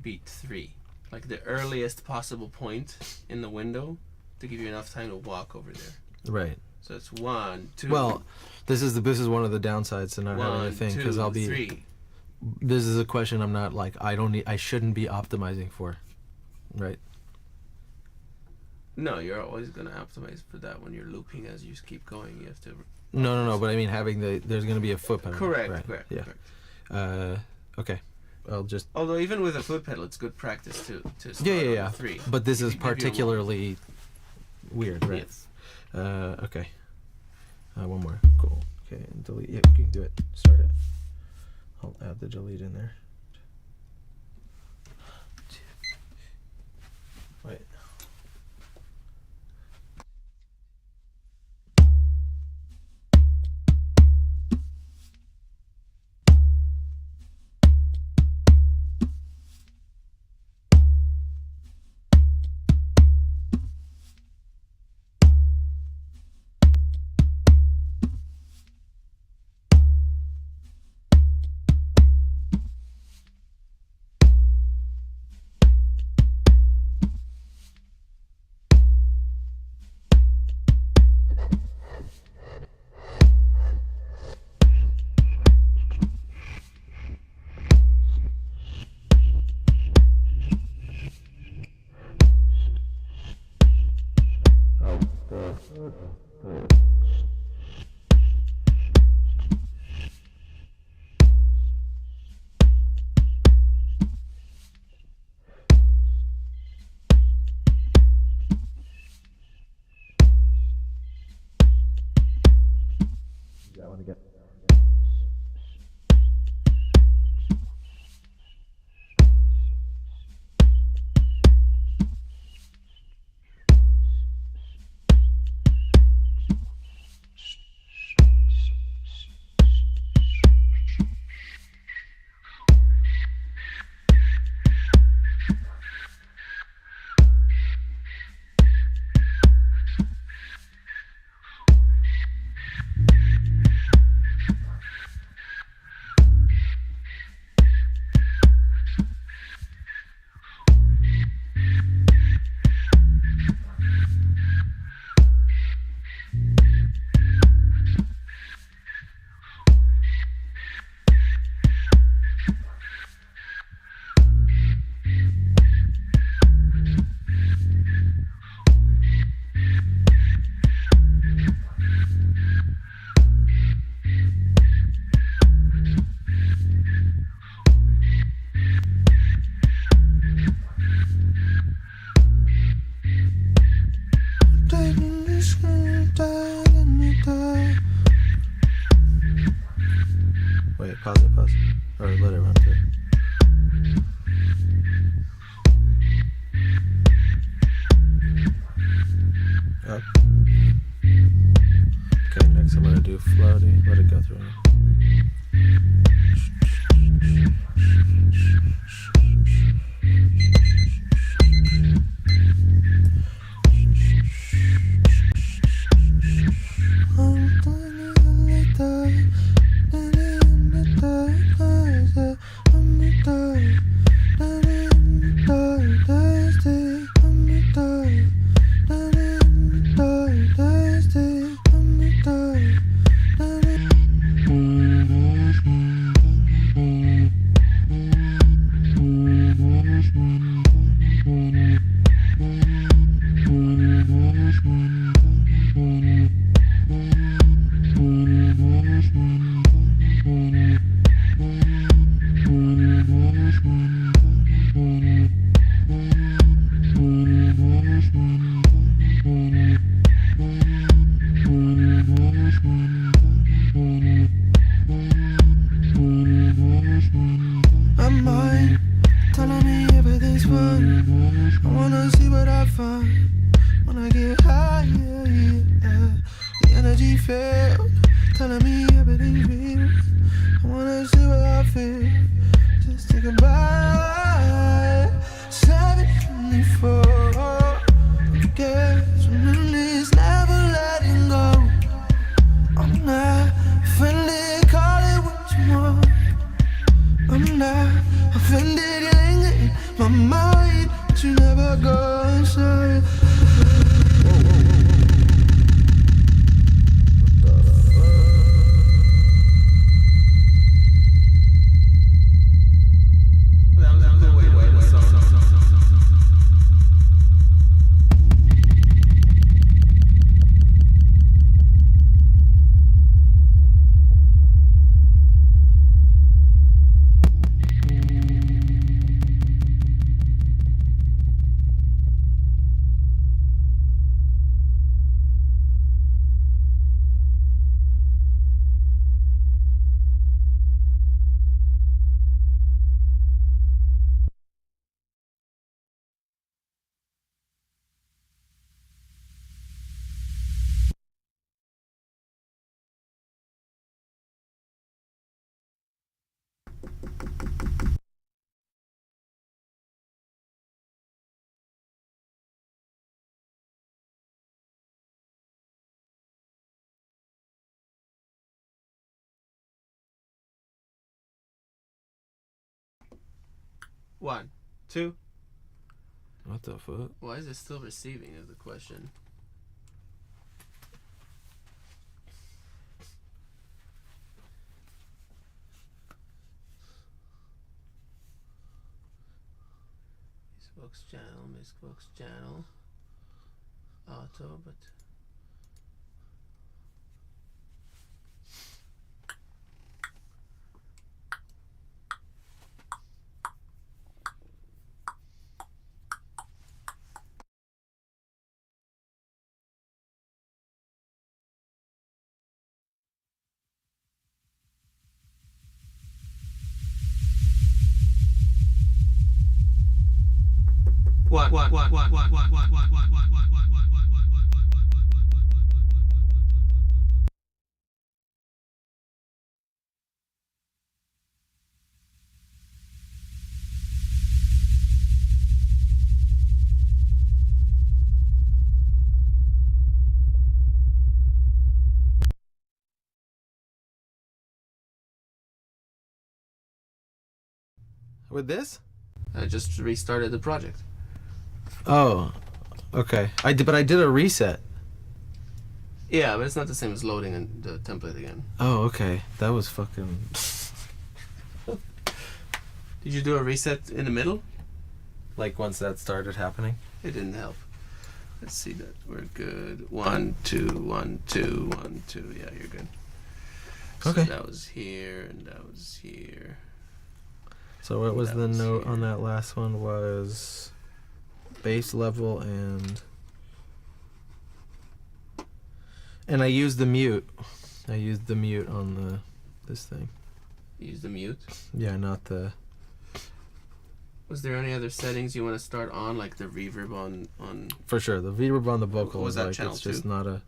[SPEAKER 2] beat 3, like the earliest possible point in the window to give you enough time to walk over there.
[SPEAKER 1] Right.
[SPEAKER 2] So it's 1, 2.
[SPEAKER 1] Well, this is one of the downsides to not having a thing, because
[SPEAKER 2] 1, 2, 3.
[SPEAKER 1] This is a question I'm not like I shouldn't be optimizing for, right?
[SPEAKER 2] No, you're always gonna optimize for that when you're looping as you keep going. You have to.
[SPEAKER 1] No. But I mean, there's gonna be a foot pedal.
[SPEAKER 2] Correct.
[SPEAKER 1] Right.
[SPEAKER 2] Correct.
[SPEAKER 1] Yeah.
[SPEAKER 2] Correct.
[SPEAKER 1] Okay. I'll just.
[SPEAKER 2] Although even with a foot pedal, it's good practice to start
[SPEAKER 1] Yeah.
[SPEAKER 2] on 3.
[SPEAKER 1] But this is
[SPEAKER 2] Give you a
[SPEAKER 1] particularly weird, right?
[SPEAKER 2] Yes.
[SPEAKER 1] Okay. One more. Cool. Okay. And delete. Yeah, you can do it. Start it. I'll add the delete in there. Wait. That one again. Wait, pause it. Or let it run through. Up. Okay, next I'm gonna do floaty. Let it go through.
[SPEAKER 4] failed, telling me everything's real. I wanna see what I feel. Just take a bite. 724. Forget your memories, never letting go. I'm not offended, call it what you want. I'm not offended, you linger in my mind, but you never go inside.
[SPEAKER 2] One, two.
[SPEAKER 1] What the fuck?
[SPEAKER 2] Why is it still receiving is the question. Mixbox channel, auto, but one.
[SPEAKER 1] With this?
[SPEAKER 2] I just restarted the project.
[SPEAKER 1] Oh, okay. But I did a reset.
[SPEAKER 2] Yeah, but it's not the same as loading the template again.
[SPEAKER 1] Oh, okay. That was fucking.
[SPEAKER 2] Did you do a reset in the middle?
[SPEAKER 1] Like once that started happening.
[SPEAKER 2] It didn't help. Let's see that we're good. 1, 2, 1, 2, 1, 2. Yeah, you're good. So
[SPEAKER 1] Okay.
[SPEAKER 2] that was here and that was here.
[SPEAKER 1] So what was
[SPEAKER 2] That
[SPEAKER 1] the
[SPEAKER 2] was
[SPEAKER 1] note
[SPEAKER 2] here.
[SPEAKER 1] on that last one was base level and I used the mute. I used the mute on this thing.
[SPEAKER 2] Use the mute.
[SPEAKER 1] Yeah, not the.
[SPEAKER 2] Was there any other settings you want to start on, like the reverb on
[SPEAKER 1] For sure, the reverb on the vocal
[SPEAKER 2] Was
[SPEAKER 1] is
[SPEAKER 2] that
[SPEAKER 1] like
[SPEAKER 2] channel
[SPEAKER 1] it's just
[SPEAKER 2] 2?
[SPEAKER 1] not a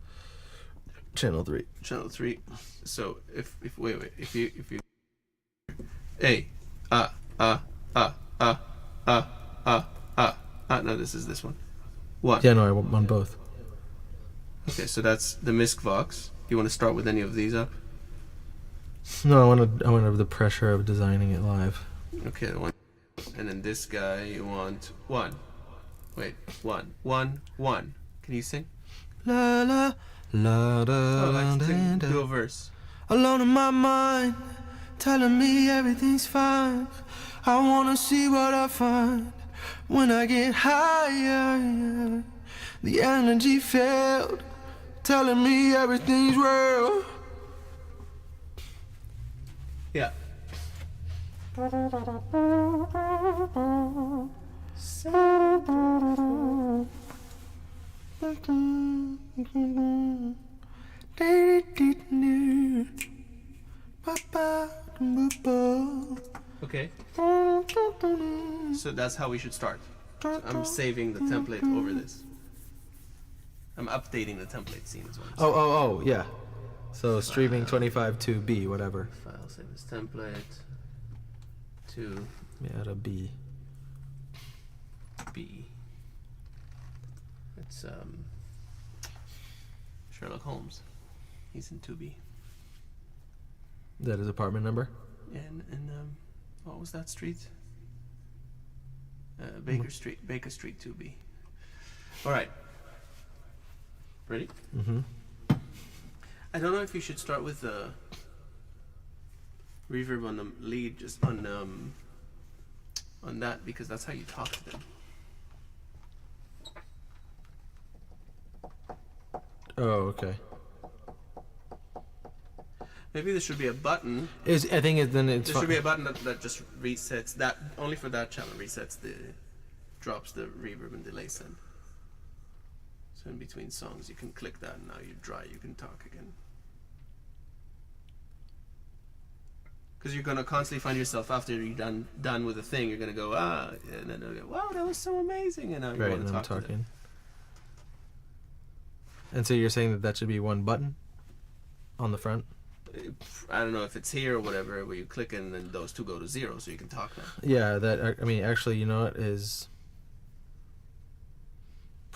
[SPEAKER 1] channel 3.
[SPEAKER 2] channel 3? So if if you hey no, this is this one. What?
[SPEAKER 1] Yeah, no, I want both.
[SPEAKER 2] Okay, so that's the Misk Vox. You want to start with any of these up?
[SPEAKER 1] No, I wanted the pressure of designing it live.
[SPEAKER 2] Okay, the one. And then this guy, you want 1. Wait, 1, 1, 1. Can you sing?
[SPEAKER 1] La la la da,
[SPEAKER 2] Oh, like
[SPEAKER 1] da,
[SPEAKER 2] sing,
[SPEAKER 1] da.
[SPEAKER 2] do a verse.
[SPEAKER 4] Alone in my mind, telling me everything's fine. I wanna see what I find when I get higher. The energy failed, telling me everything's real.
[SPEAKER 2] Yeah. Okay. So that's how we should start. So I'm saving the template over this. I'm updating the template scene as well.
[SPEAKER 1] Oh, yeah. So streaming 25 to B, whatever.
[SPEAKER 2] File save as template to
[SPEAKER 1] Yeah, add a B.
[SPEAKER 2] B. It's Sherlock Holmes. He's in 2B.
[SPEAKER 1] That is apartment number?
[SPEAKER 2] And what was that street? Baker Street. Baker Street 2B. All right. Ready?
[SPEAKER 1] Mm-hmm.
[SPEAKER 2] I don't know if you should start with the reverb on the lead, just on that, because that's how you talk to them.
[SPEAKER 1] Oh, okay.
[SPEAKER 2] Maybe there should be a button.
[SPEAKER 1] I think then it's
[SPEAKER 2] There should be a button that just resets that, only for that channel, drops the reverb and delay send. So in between songs you can click that and now you're dry, you can talk again. Because you're gonna constantly find yourself after you're done with the thing, you're gonna go, and then they'll go, wow, that was so amazing, and now you
[SPEAKER 1] right,
[SPEAKER 2] want
[SPEAKER 1] and
[SPEAKER 2] to
[SPEAKER 1] I'm
[SPEAKER 2] talk to them.
[SPEAKER 1] talking. And so you're saying that should be one button on the front?
[SPEAKER 2] I don't know if it's here or whatever, where you click and then those two go to 0, so you can talk now.
[SPEAKER 1] Yeah, that, I mean, actually, you know what is...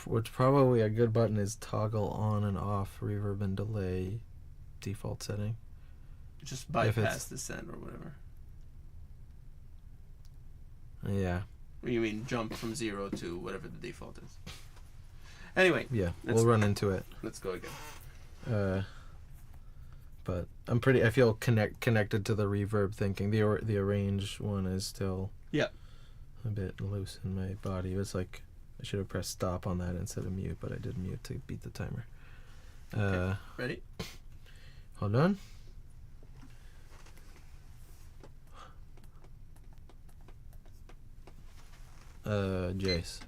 [SPEAKER 1] What's probably a good button is toggle on and off reverb and delay default setting.
[SPEAKER 2] Just bypass the send or whatever.
[SPEAKER 1] Yeah.
[SPEAKER 2] You mean jump from 0 to whatever the default is. Anyway,
[SPEAKER 1] Yeah,
[SPEAKER 2] Let's-
[SPEAKER 1] we'll run into it.
[SPEAKER 2] let's go again.
[SPEAKER 1] But I feel connected to the reverb thinking. The arrange one is still
[SPEAKER 2] Yeah.
[SPEAKER 1] a bit loose in my body. It was like I should have pressed stop on that instead of mute, but I did mute to beat the timer.
[SPEAKER 2] Ready?
[SPEAKER 1] Hold on. Jace.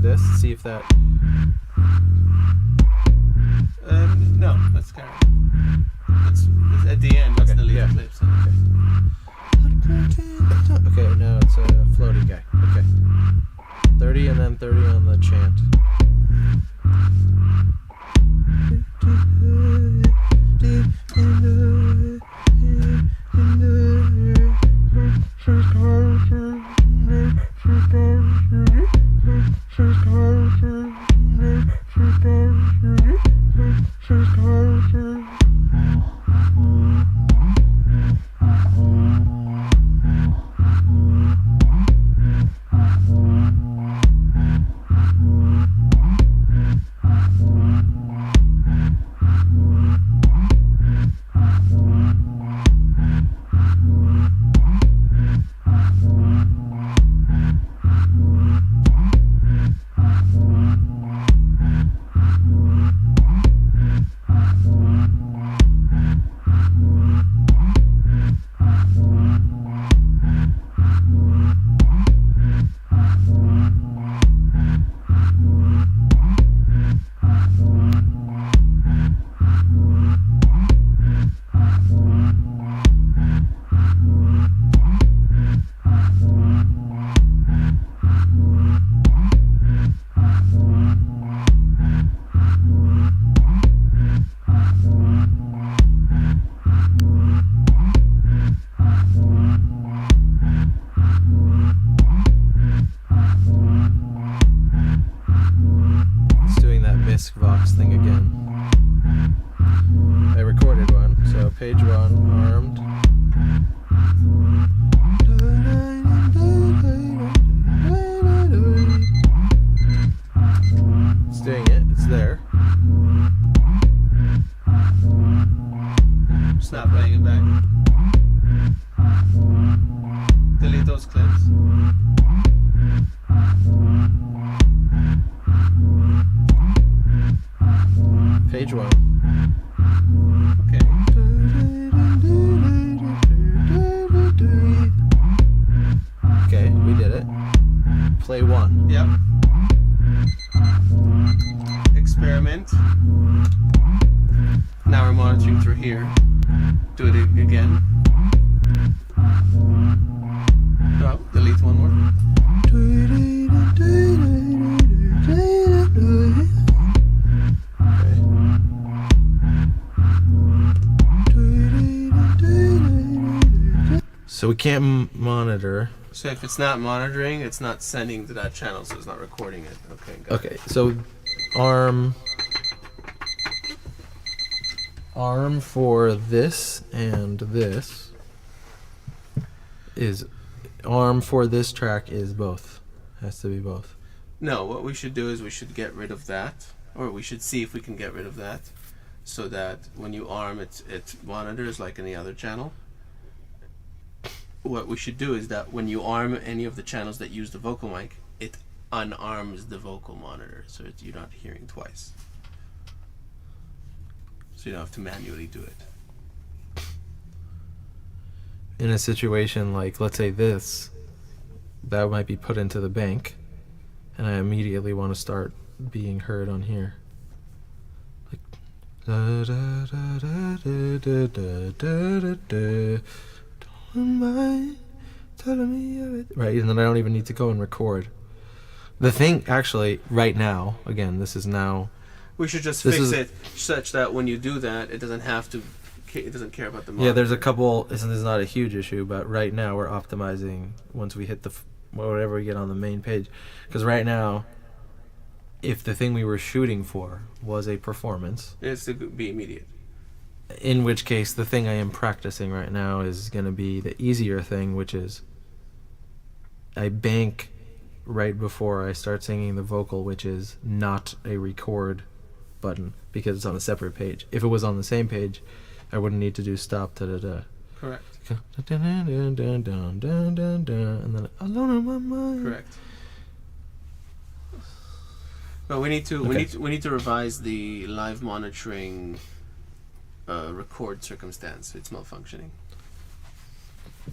[SPEAKER 1] this. See if that.
[SPEAKER 2] No, let's carry on. That's at the end. Let's
[SPEAKER 1] Okay,
[SPEAKER 2] delete
[SPEAKER 1] yeah.
[SPEAKER 2] the clips.
[SPEAKER 1] Okay, now it's a floaty guy. Okay. 30 and then 30 on the chant. Misc Vox thing again. I recorded one, so page 1, armed. It's doing it, it's there.
[SPEAKER 2] Stop playing it back. Delete those clips.
[SPEAKER 1] Page 1.
[SPEAKER 2] Okay.
[SPEAKER 1] Okay, we did it. Play 1.
[SPEAKER 2] Yep. Experiment. Now we're monitoring through here. Do it again. Oh, delete one more.
[SPEAKER 1] So we can't monitor.
[SPEAKER 2] So if it's not monitoring, it's not sending to that channel, so it's not recording it. Okay, got it.
[SPEAKER 1] Okay, so arm for this and this is arm for this track is both. Has to be both.
[SPEAKER 2] No, what we should do is we should get rid of that, or we should see if we can get rid of that, so that when you arm it monitors like any other channel. What we should do is that when you arm any of the channels that use the vocal mic, it unarms the vocal monitor, so you're not hearing twice. So you don't have to manually do it.
[SPEAKER 1] In a situation like, let's say this, that might be put into the bank, and I immediately want to start being heard on here. Like, da da da da da da da da da. Don't mind telling me everything. Right, and then I don't even need to go and record. The thing, actually, right now, again, this is now.
[SPEAKER 2] We should just
[SPEAKER 1] This
[SPEAKER 2] fix
[SPEAKER 1] is-
[SPEAKER 2] it such that when you do that, it doesn't have to. It doesn't care about the monitor.
[SPEAKER 1] Yeah, there's a couple. This is not a huge issue, but right now we're optimizing once we hit the whatever we get on the main page, because right now, if the thing we were shooting for was a performance,
[SPEAKER 2] It's to be immediate.
[SPEAKER 1] in which case the thing I am practicing right now is going to be the easier thing, which is I bank right before I start singing the vocal, which is not a record button because it's on a separate page. If it was on the same page, I wouldn't need to do stop da da da.
[SPEAKER 2] Correct.
[SPEAKER 1] And then alone on my mind.
[SPEAKER 2] Correct. But we need to we need to revise the live monitoring record circumstance. It's malfunctioning.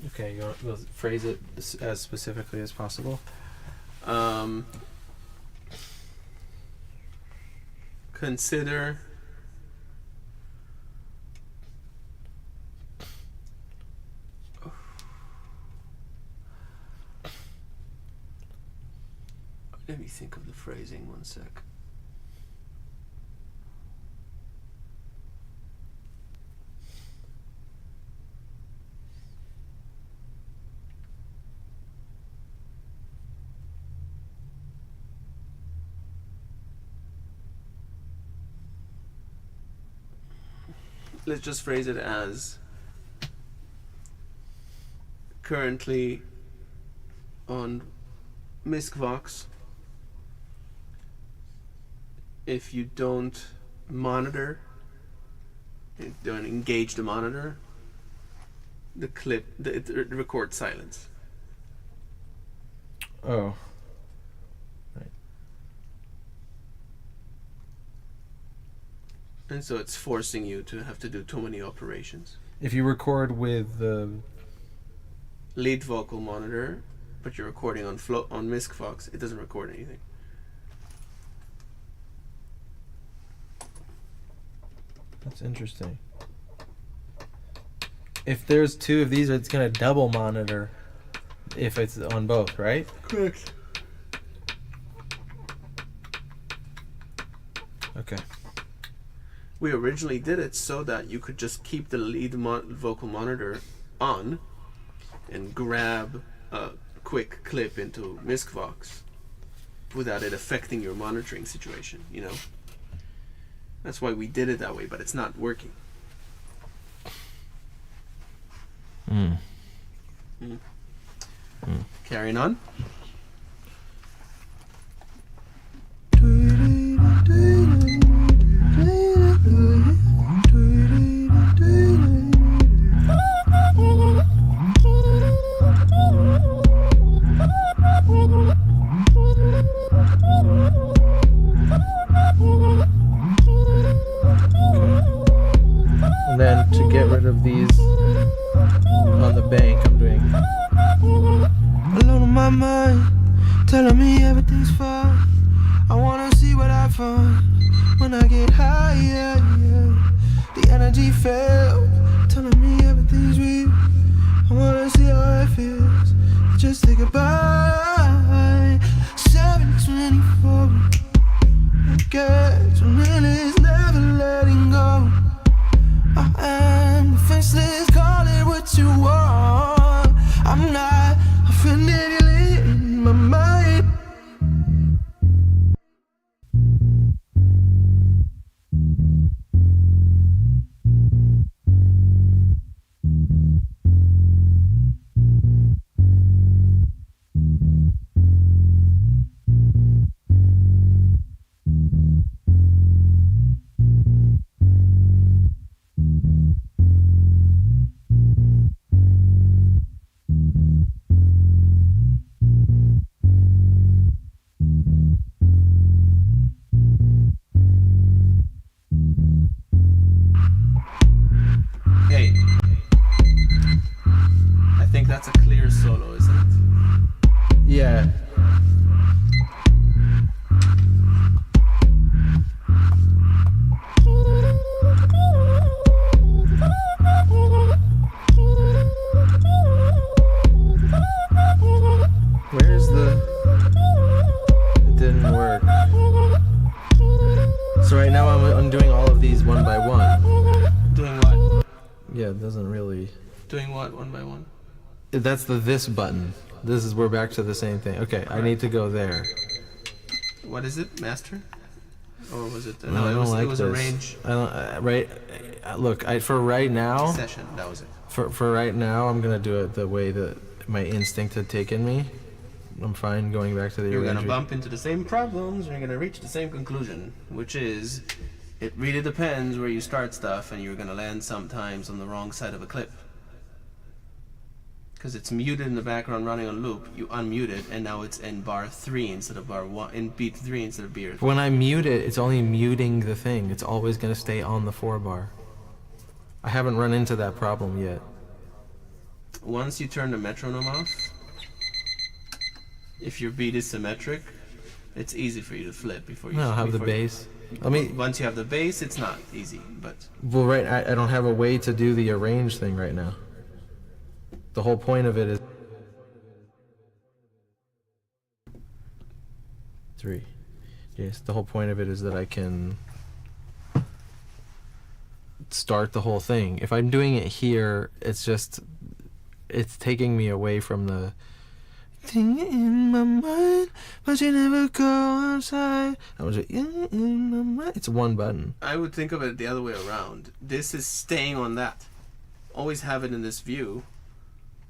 [SPEAKER 1] Okay, you want to phrase it as specifically as possible?
[SPEAKER 2] consider let me think of the phrasing 1 sec. Let's just phrase it as currently on MISC-Vox, if you don't monitor, don't engage the monitor, the clip, it records silence.
[SPEAKER 1] Oh. Right.
[SPEAKER 2] And so it's forcing you to have to do too many operations.
[SPEAKER 1] If you record with the
[SPEAKER 2] Lead vocal monitor, but you're recording on MISC-Vox, it doesn't record anything.
[SPEAKER 1] That's interesting. If there's two of these, it's gonna double monitor if it's on both, right?
[SPEAKER 2] Correct.
[SPEAKER 1] Okay.
[SPEAKER 2] We originally did it so that you could just keep the lead vocal monitor on and grab a quick clip into MISC-Vox without it affecting your monitoring situation, you know? That's why we did it that way, but it's not working. Carrying on.
[SPEAKER 1] And then to get rid of these on the bank, I'm doing.
[SPEAKER 4] Alone in my mind, telling me everything's fine. I wanna see what I find when I get higher. The energy fell, telling me everything's real. I wanna see how it feels. Just say goodbye. 7:24. Catch when it's never letting go. I am defenseless, call it what you want. I'm not offended, you're in my mind.
[SPEAKER 2] Hey, I think that's a clear solo, isn't it?
[SPEAKER 1] Yeah. Where's the... It didn't work. So right now I'm doing all of these one by one.
[SPEAKER 2] Doing what?
[SPEAKER 1] Yeah, it doesn't really...
[SPEAKER 2] Doing what one by one?
[SPEAKER 1] That's the this button. This is, we're back to the same thing. Okay, I need to go there.
[SPEAKER 2] What is it? Master? Or was it?
[SPEAKER 1] No, I don't like
[SPEAKER 2] it was
[SPEAKER 1] this.
[SPEAKER 2] a range
[SPEAKER 1] I don't, right, look, for right now,
[SPEAKER 2] session. That was it.
[SPEAKER 1] for right now, I'm gonna do it the way that my instinct had taken me. I'm fine going back to the
[SPEAKER 2] You're gonna
[SPEAKER 1] arranger.
[SPEAKER 2] bump into the same problems, and you're gonna reach the same conclusion, which is, it really depends where you start stuff, and you're gonna land sometimes on the wrong side of a clip. Because it's muted in the background running on loop, you unmute it, and now it's in bar 3 instead of bar 1, in beat 3 instead of beat.
[SPEAKER 1] When I mute it, it's only muting the thing. It's always gonna stay on the 4-bar. I haven't run into that problem yet.
[SPEAKER 2] Once you turn the metronome off, if your beat is symmetric, it's easy for you to flip before you.
[SPEAKER 1] No, I'll have the
[SPEAKER 2] before you-
[SPEAKER 1] bass. I mean,
[SPEAKER 2] once you have the bass, it's not easy, but
[SPEAKER 1] well, right. I don't have a way to do the arrange thing right now. The whole point of it is 3. Yes, the whole point of it is that I can start the whole thing. If I'm doing it here, it's taking me away from the thing in my mind, but you never go outside. I was like, in my mind. It's one button.
[SPEAKER 2] I would think of it the other way around. This is staying on that. Always have it in this view.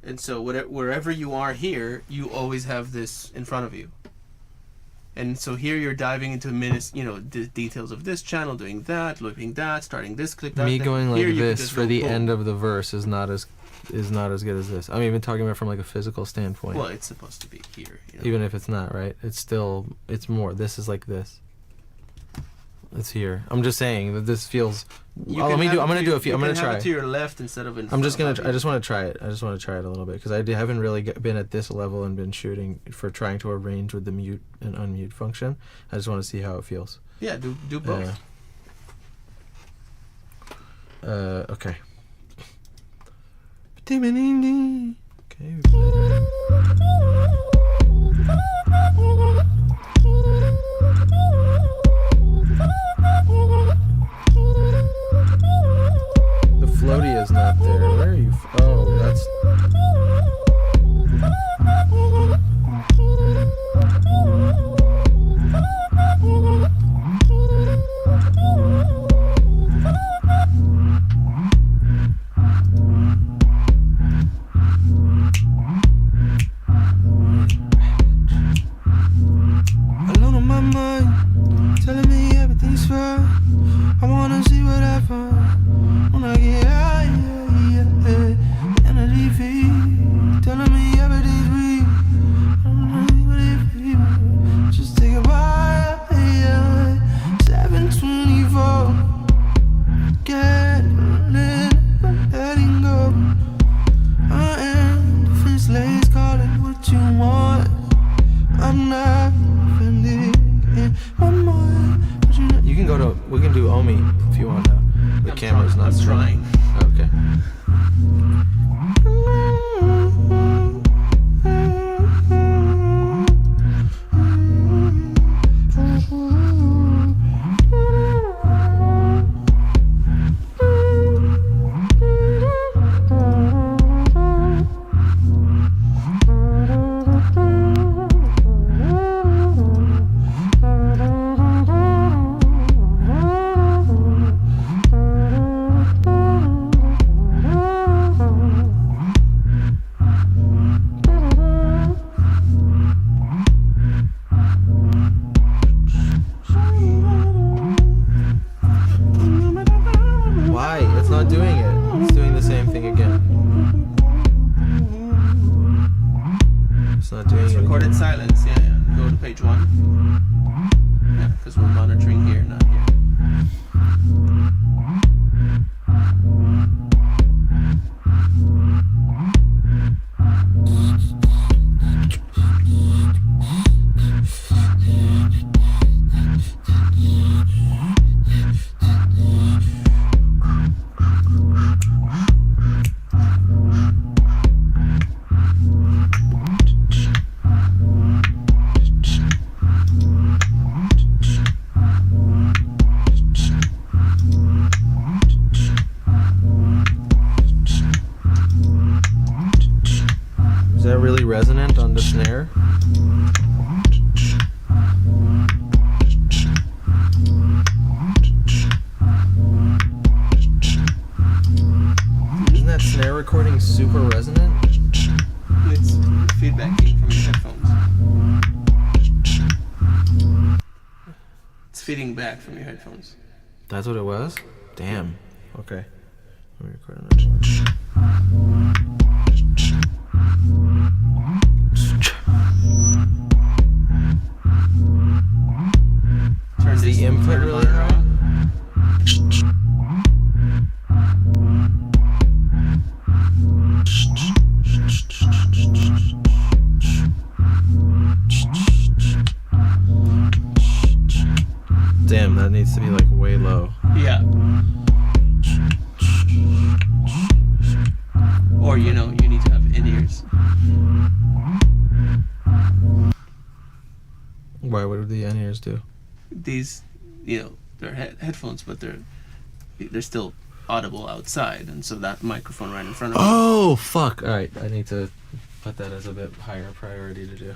[SPEAKER 2] And so wherever you are here, you always have this in front of you. And so here you're diving into minutes, details of this channel, doing that, looping that, starting this clip. That,
[SPEAKER 1] Me
[SPEAKER 2] that.
[SPEAKER 1] going like
[SPEAKER 2] Here you can
[SPEAKER 1] this
[SPEAKER 2] just
[SPEAKER 1] for
[SPEAKER 2] go
[SPEAKER 1] the
[SPEAKER 2] boom.
[SPEAKER 1] end of the verse is not as good as this. I'm even talking about from like a physical standpoint.
[SPEAKER 2] Well, it's supposed to be here.
[SPEAKER 1] Even if it's not, right? It's more. This is like this. It's here. I'm just saying that this feels. I'm gonna do a few. I'm gonna try.
[SPEAKER 2] Have it to your left instead of in.
[SPEAKER 1] I'm just
[SPEAKER 2] front
[SPEAKER 1] gonna.
[SPEAKER 2] of
[SPEAKER 1] I just want to try it. I just want to try it a little bit because I haven't really been at this level and been shooting for trying to arrange with the mute and unmute function. I just want to see how it feels.
[SPEAKER 2] Yeah, do both.
[SPEAKER 1] Okay. Okay. we play it. The floaty is not there. Where are you? Oh, that's.
[SPEAKER 4] Alone on my mind, telling me everything's fine. I wanna see what I find when I get high. Energy feed, telling me everything's real. I don't know what it feels. Just take a bite. 724. Get letting go. I am defense lays, call it what you want. I'm not offended in my mind. But you know,
[SPEAKER 1] You can go to. We can do Omi if you want. The camera's not
[SPEAKER 2] I'm trying.
[SPEAKER 1] Okay. Why? It's not doing it. It's doing the same thing again. It's not doing it.
[SPEAKER 2] Recorded
[SPEAKER 1] again.
[SPEAKER 2] silence. Yeah. Go to page 1. Yeah, because we're monitoring here, not here.
[SPEAKER 1] Is that really resonant on the snare? Isn't that snare recording super resonant?
[SPEAKER 2] It's feedbacking from your headphones. It's feeding back from your headphones.
[SPEAKER 1] That's what it was? Damn. Okay. Let me record another one.
[SPEAKER 2] Turn
[SPEAKER 1] Is
[SPEAKER 2] this
[SPEAKER 1] the input
[SPEAKER 2] turn
[SPEAKER 1] really
[SPEAKER 2] monitor
[SPEAKER 1] high?
[SPEAKER 2] on.
[SPEAKER 1] needs to be like way low.
[SPEAKER 2] Yeah. Or you need to have in-ears.
[SPEAKER 1] Why? What do the in-ears do?
[SPEAKER 2] These, they're headphones, but they're still audible outside, and so that microphone right in front of me.
[SPEAKER 1] Oh fuck! All right, I need to put that as a bit higher priority to do.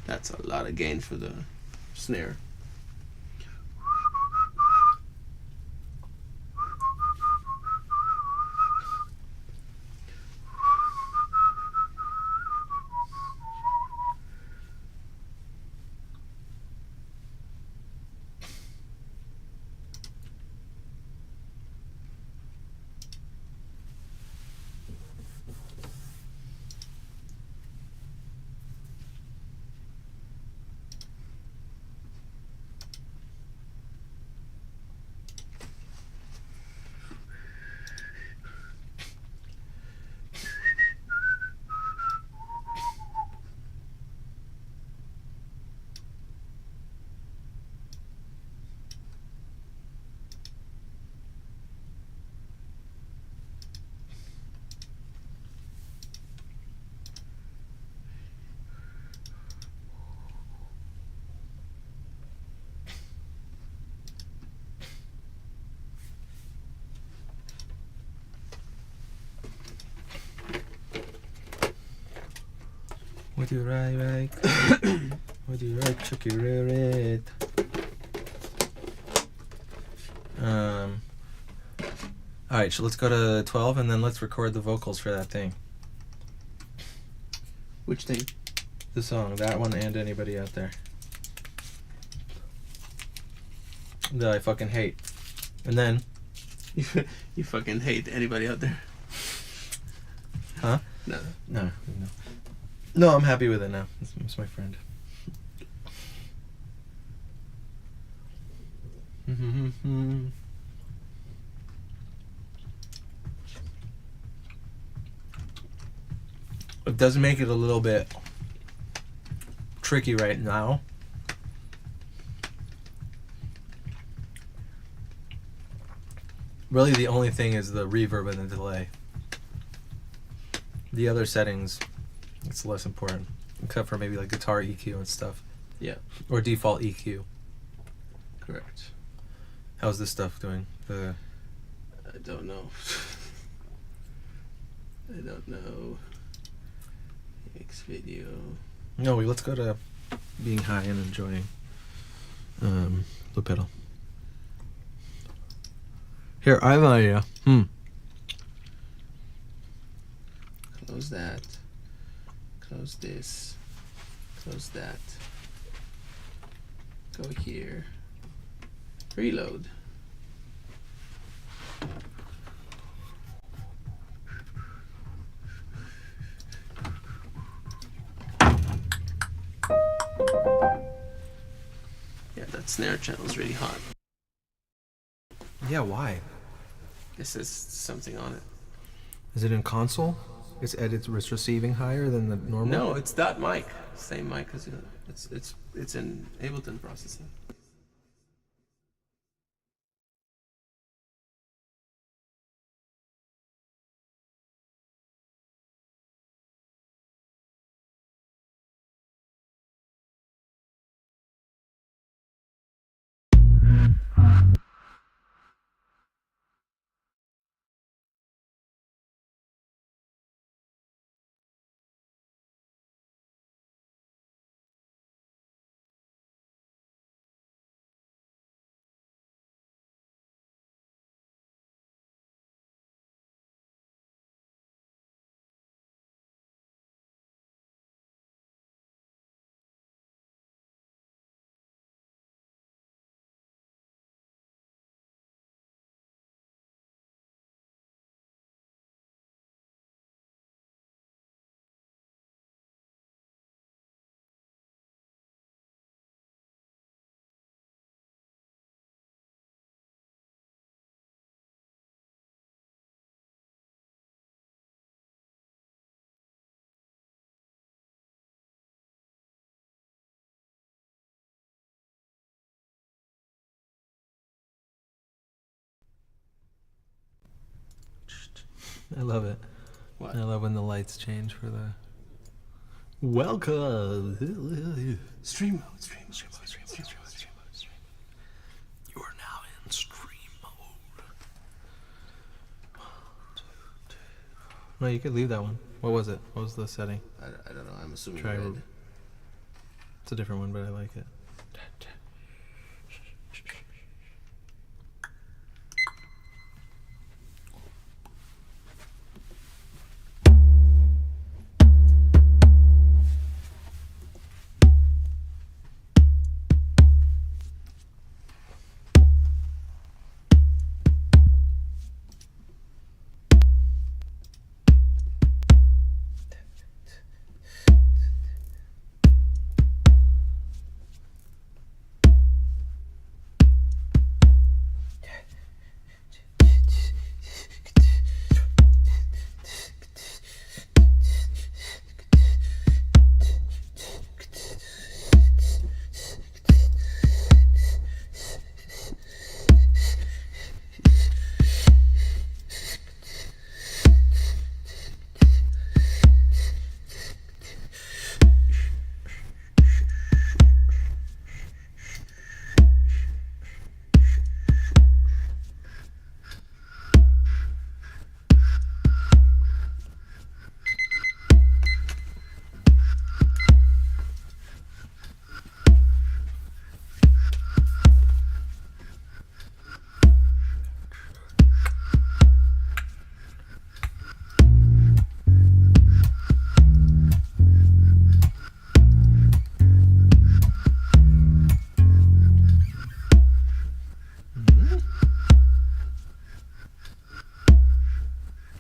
[SPEAKER 2] That's a lot of gain for the snare.
[SPEAKER 1] Would you like? Would you like Chucky Red? Alright, so let's go to 12 and then let's record the vocals for that thing.
[SPEAKER 2] Which thing?
[SPEAKER 1] The song, that one and anybody out there. That I fucking hate. And then...
[SPEAKER 2] You fucking hate anybody out there.
[SPEAKER 1] Huh?
[SPEAKER 2] No.
[SPEAKER 1] No. No, I'm happy with it now. It's my friend. It does make it a little bit tricky right now. Really, the only thing is the reverb and the delay. The other settings, it's less important, except for maybe like guitar EQ and stuff.
[SPEAKER 2] Yeah.
[SPEAKER 1] Or default EQ.
[SPEAKER 2] Correct.
[SPEAKER 1] How's this stuff doing?
[SPEAKER 2] I don't know. I don't know. X video.
[SPEAKER 1] No, let's go to being high and enjoying the pedal. Here, I have an idea.
[SPEAKER 2] Close that. Close this. Close that. Go here. Reload. Yeah, that snare channel is really hot.
[SPEAKER 1] Yeah, why?
[SPEAKER 2] This is something on it.
[SPEAKER 1] Is it in console? It's receiving higher than the normal?
[SPEAKER 2] No, it's that mic. Same mic as it's in Ableton processing.
[SPEAKER 1] I love it.
[SPEAKER 2] What?
[SPEAKER 1] I love when the lights change for the welcome.
[SPEAKER 2] Stream mode. Stream mode.
[SPEAKER 1] You are now in stream mode. No, you could leave that one. What was it? What was the setting?
[SPEAKER 2] I don't know. I'm assuming
[SPEAKER 1] Try
[SPEAKER 2] red.
[SPEAKER 1] ro- It's a different one, but I like it.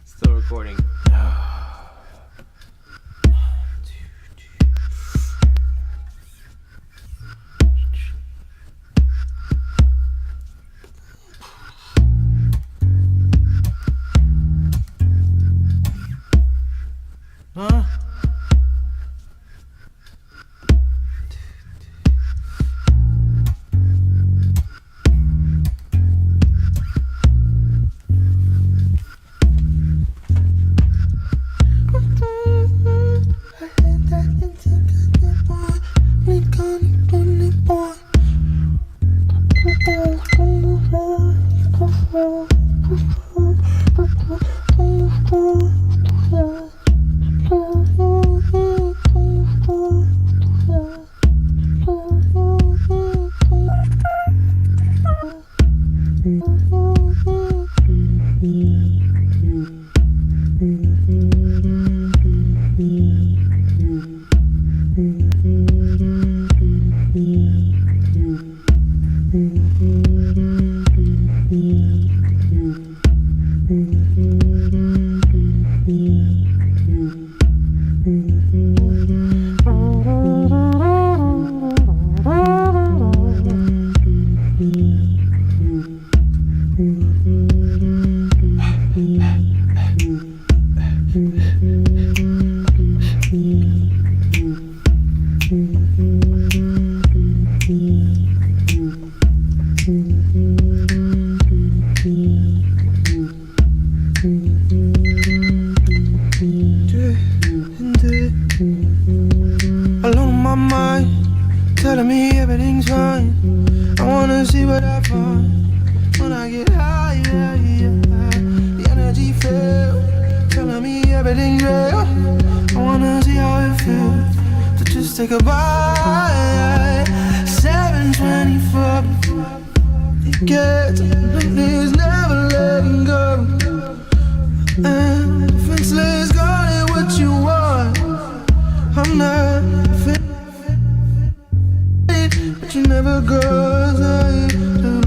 [SPEAKER 2] Still recording.
[SPEAKER 1] Huh?
[SPEAKER 4] Alone in my mind, telling me everything's fine. I wanna see what I find when I get high. The energy feel, telling me everything's real. I wanna see how it feels to just take a bite. 7:24, it gets there's never letting go. And defenseless, got it what you want. I'm not fit, but you never go to blame.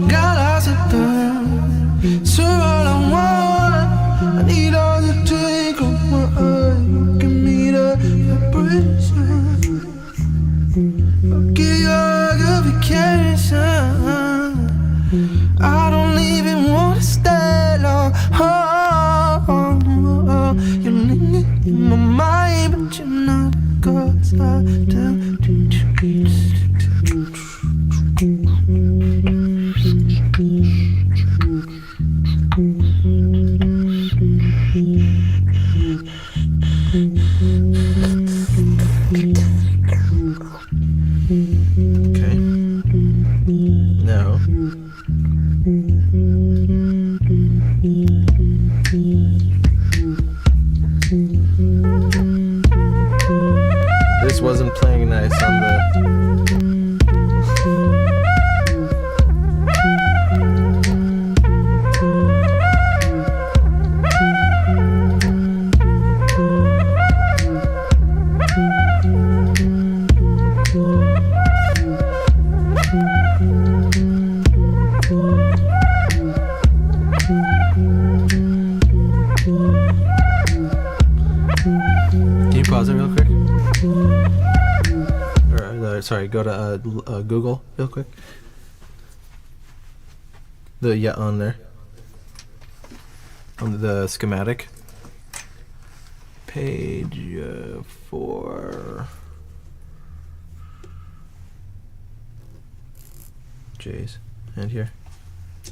[SPEAKER 4] got lots of time. So all I want, I need all the take of my eye. Give me the vibration. Give you all your vacation. I don't even wanna stay long. You're in my mind, but you're not. 'Cause I do.
[SPEAKER 1] Okay. Now. This wasn't playing nice on the. Can you pause it real quick? Or, sorry, go to Google real quick. On there. On the schematic. Page 4. J's. And here.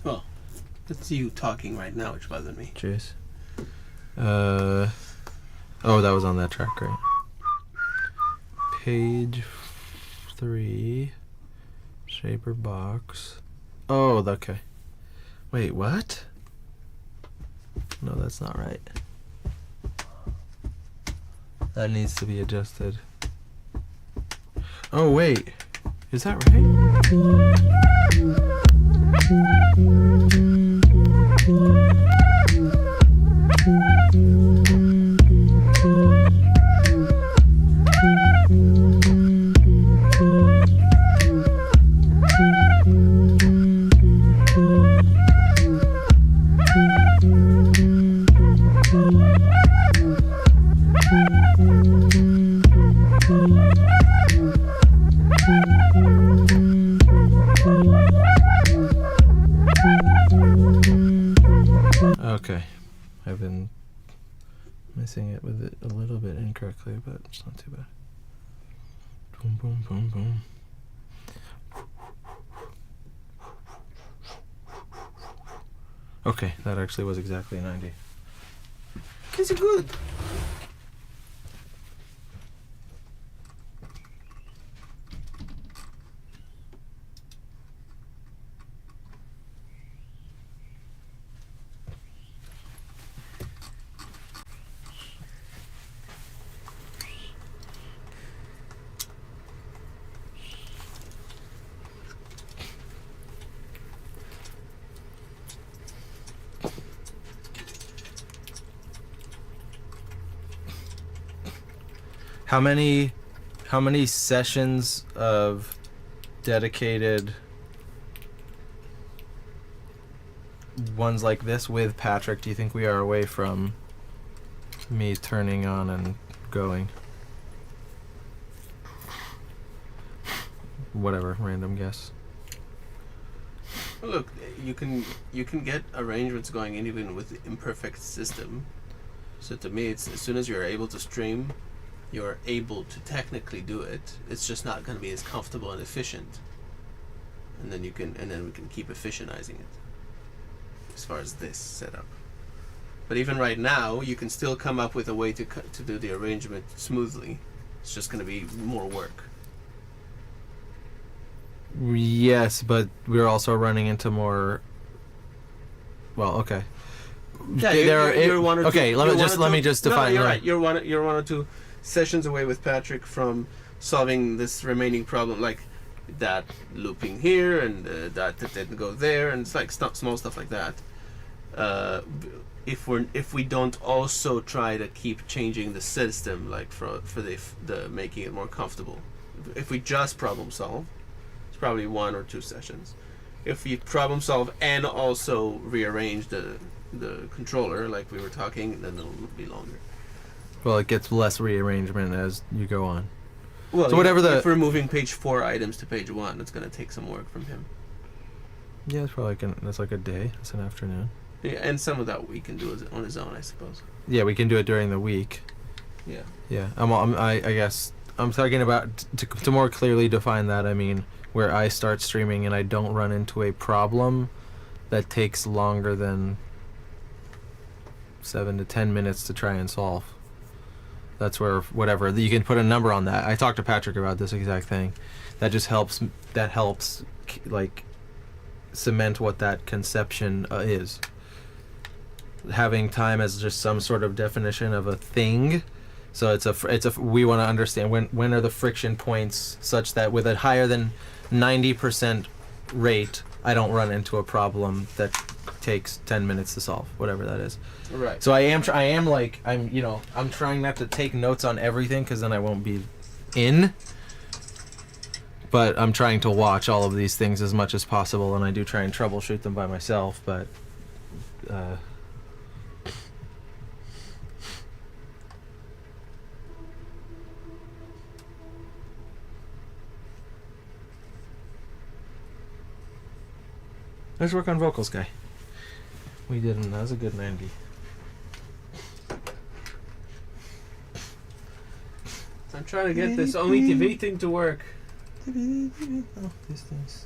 [SPEAKER 2] Well, that's you talking right now, which bothered me.
[SPEAKER 1] J's. Oh, that was on that track, right? Page 3. Shaper box. Oh, okay. Wait, what? No, that's not right. That needs to be adjusted. Oh, wait. Is that right? Okay, I've been missing it with it a little bit incorrectly, but it's not too bad. Boom, boom, boom, boom. Okay, that actually was exactly 90.
[SPEAKER 2] Kids are good.
[SPEAKER 1] How many sessions of dedicated ones like this with Patrick do you think we are away from me turning on and going? Whatever, random guess.
[SPEAKER 2] Look, you can get arrangements going even with imperfect system. So to me, it's as soon as you're able to stream, you're able to technically do it. It's just not going to be as comfortable and efficient. And then we can keep efficientizing it. As far as this setup. But even right now, you can still come up with a way to do the arrangement smoothly. It's just going to be more work.
[SPEAKER 1] Yes, but we're also running into more. Well, okay.
[SPEAKER 2] Yeah, you're one or
[SPEAKER 1] okay.
[SPEAKER 2] two,
[SPEAKER 1] Let me just define.
[SPEAKER 2] No, you're right. You're one or two sessions away with Patrick from solving this remaining problem, like that looping here and that didn't go there, and it's like small stuff like that. If we don't also try to keep changing the system, like for the making it more comfortable. If we just problem solve, it's probably 1 or 2 sessions. if we problem solve and also rearrange the controller like we were talking, then it'll be longer.
[SPEAKER 1] Well, it gets less rearrangement as you go on.
[SPEAKER 2] Well,
[SPEAKER 1] So whatever the-
[SPEAKER 2] if we're moving page 4 items to page 1, it's going to take some work from him.
[SPEAKER 1] Yeah, it's probably that's like a day. It's an afternoon.
[SPEAKER 2] Yeah, and some of that we can do on his own, I suppose.
[SPEAKER 1] Yeah, we can do it during the week.
[SPEAKER 2] Yeah.
[SPEAKER 1] Yeah, I guess I'm talking about to more clearly define that. I mean, where I start streaming and I don't run into a problem that takes longer than 7 to 10 minutes to try and solve. That's where whatever you can put a number on that. I talked to Patrick about this exact thing. That just helps. That helps, like, cement what that conception is. Having time as just some sort of definition of a thing. So we want to understand when are the friction points such that with a higher than 90% rate, I don't run into a problem that takes 10 minutes to solve, whatever that is.
[SPEAKER 2] Right.
[SPEAKER 1] So I'm trying not to take notes on everything because then I won't be in. But I'm trying to watch all of these things as much as possible, and I do try and troubleshoot them by myself, but let's work on vocals, guy. We didn't. That was a good 90.
[SPEAKER 2] I'm trying to get this Only TV thing to work.
[SPEAKER 1] Oh, these things.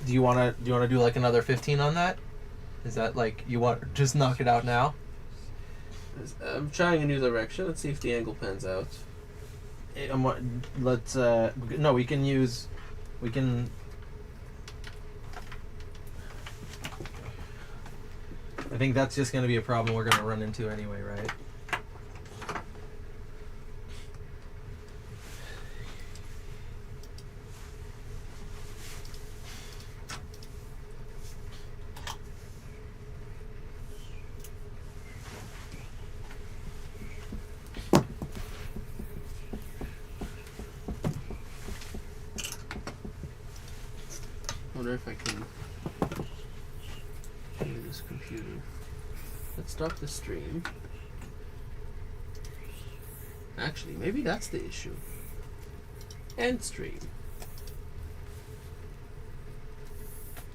[SPEAKER 1] Do you wanna do like another 15 on that? Is that like you want just knock it out now?
[SPEAKER 2] I'm trying a new direction. Let's see if the angle pans out.
[SPEAKER 1] Let's no, we can. I think that's just going to be a problem we're going to run into anyway, right?
[SPEAKER 2] I wonder if I can do this computer. Let's stop the stream. Actually, maybe that's the issue. End stream.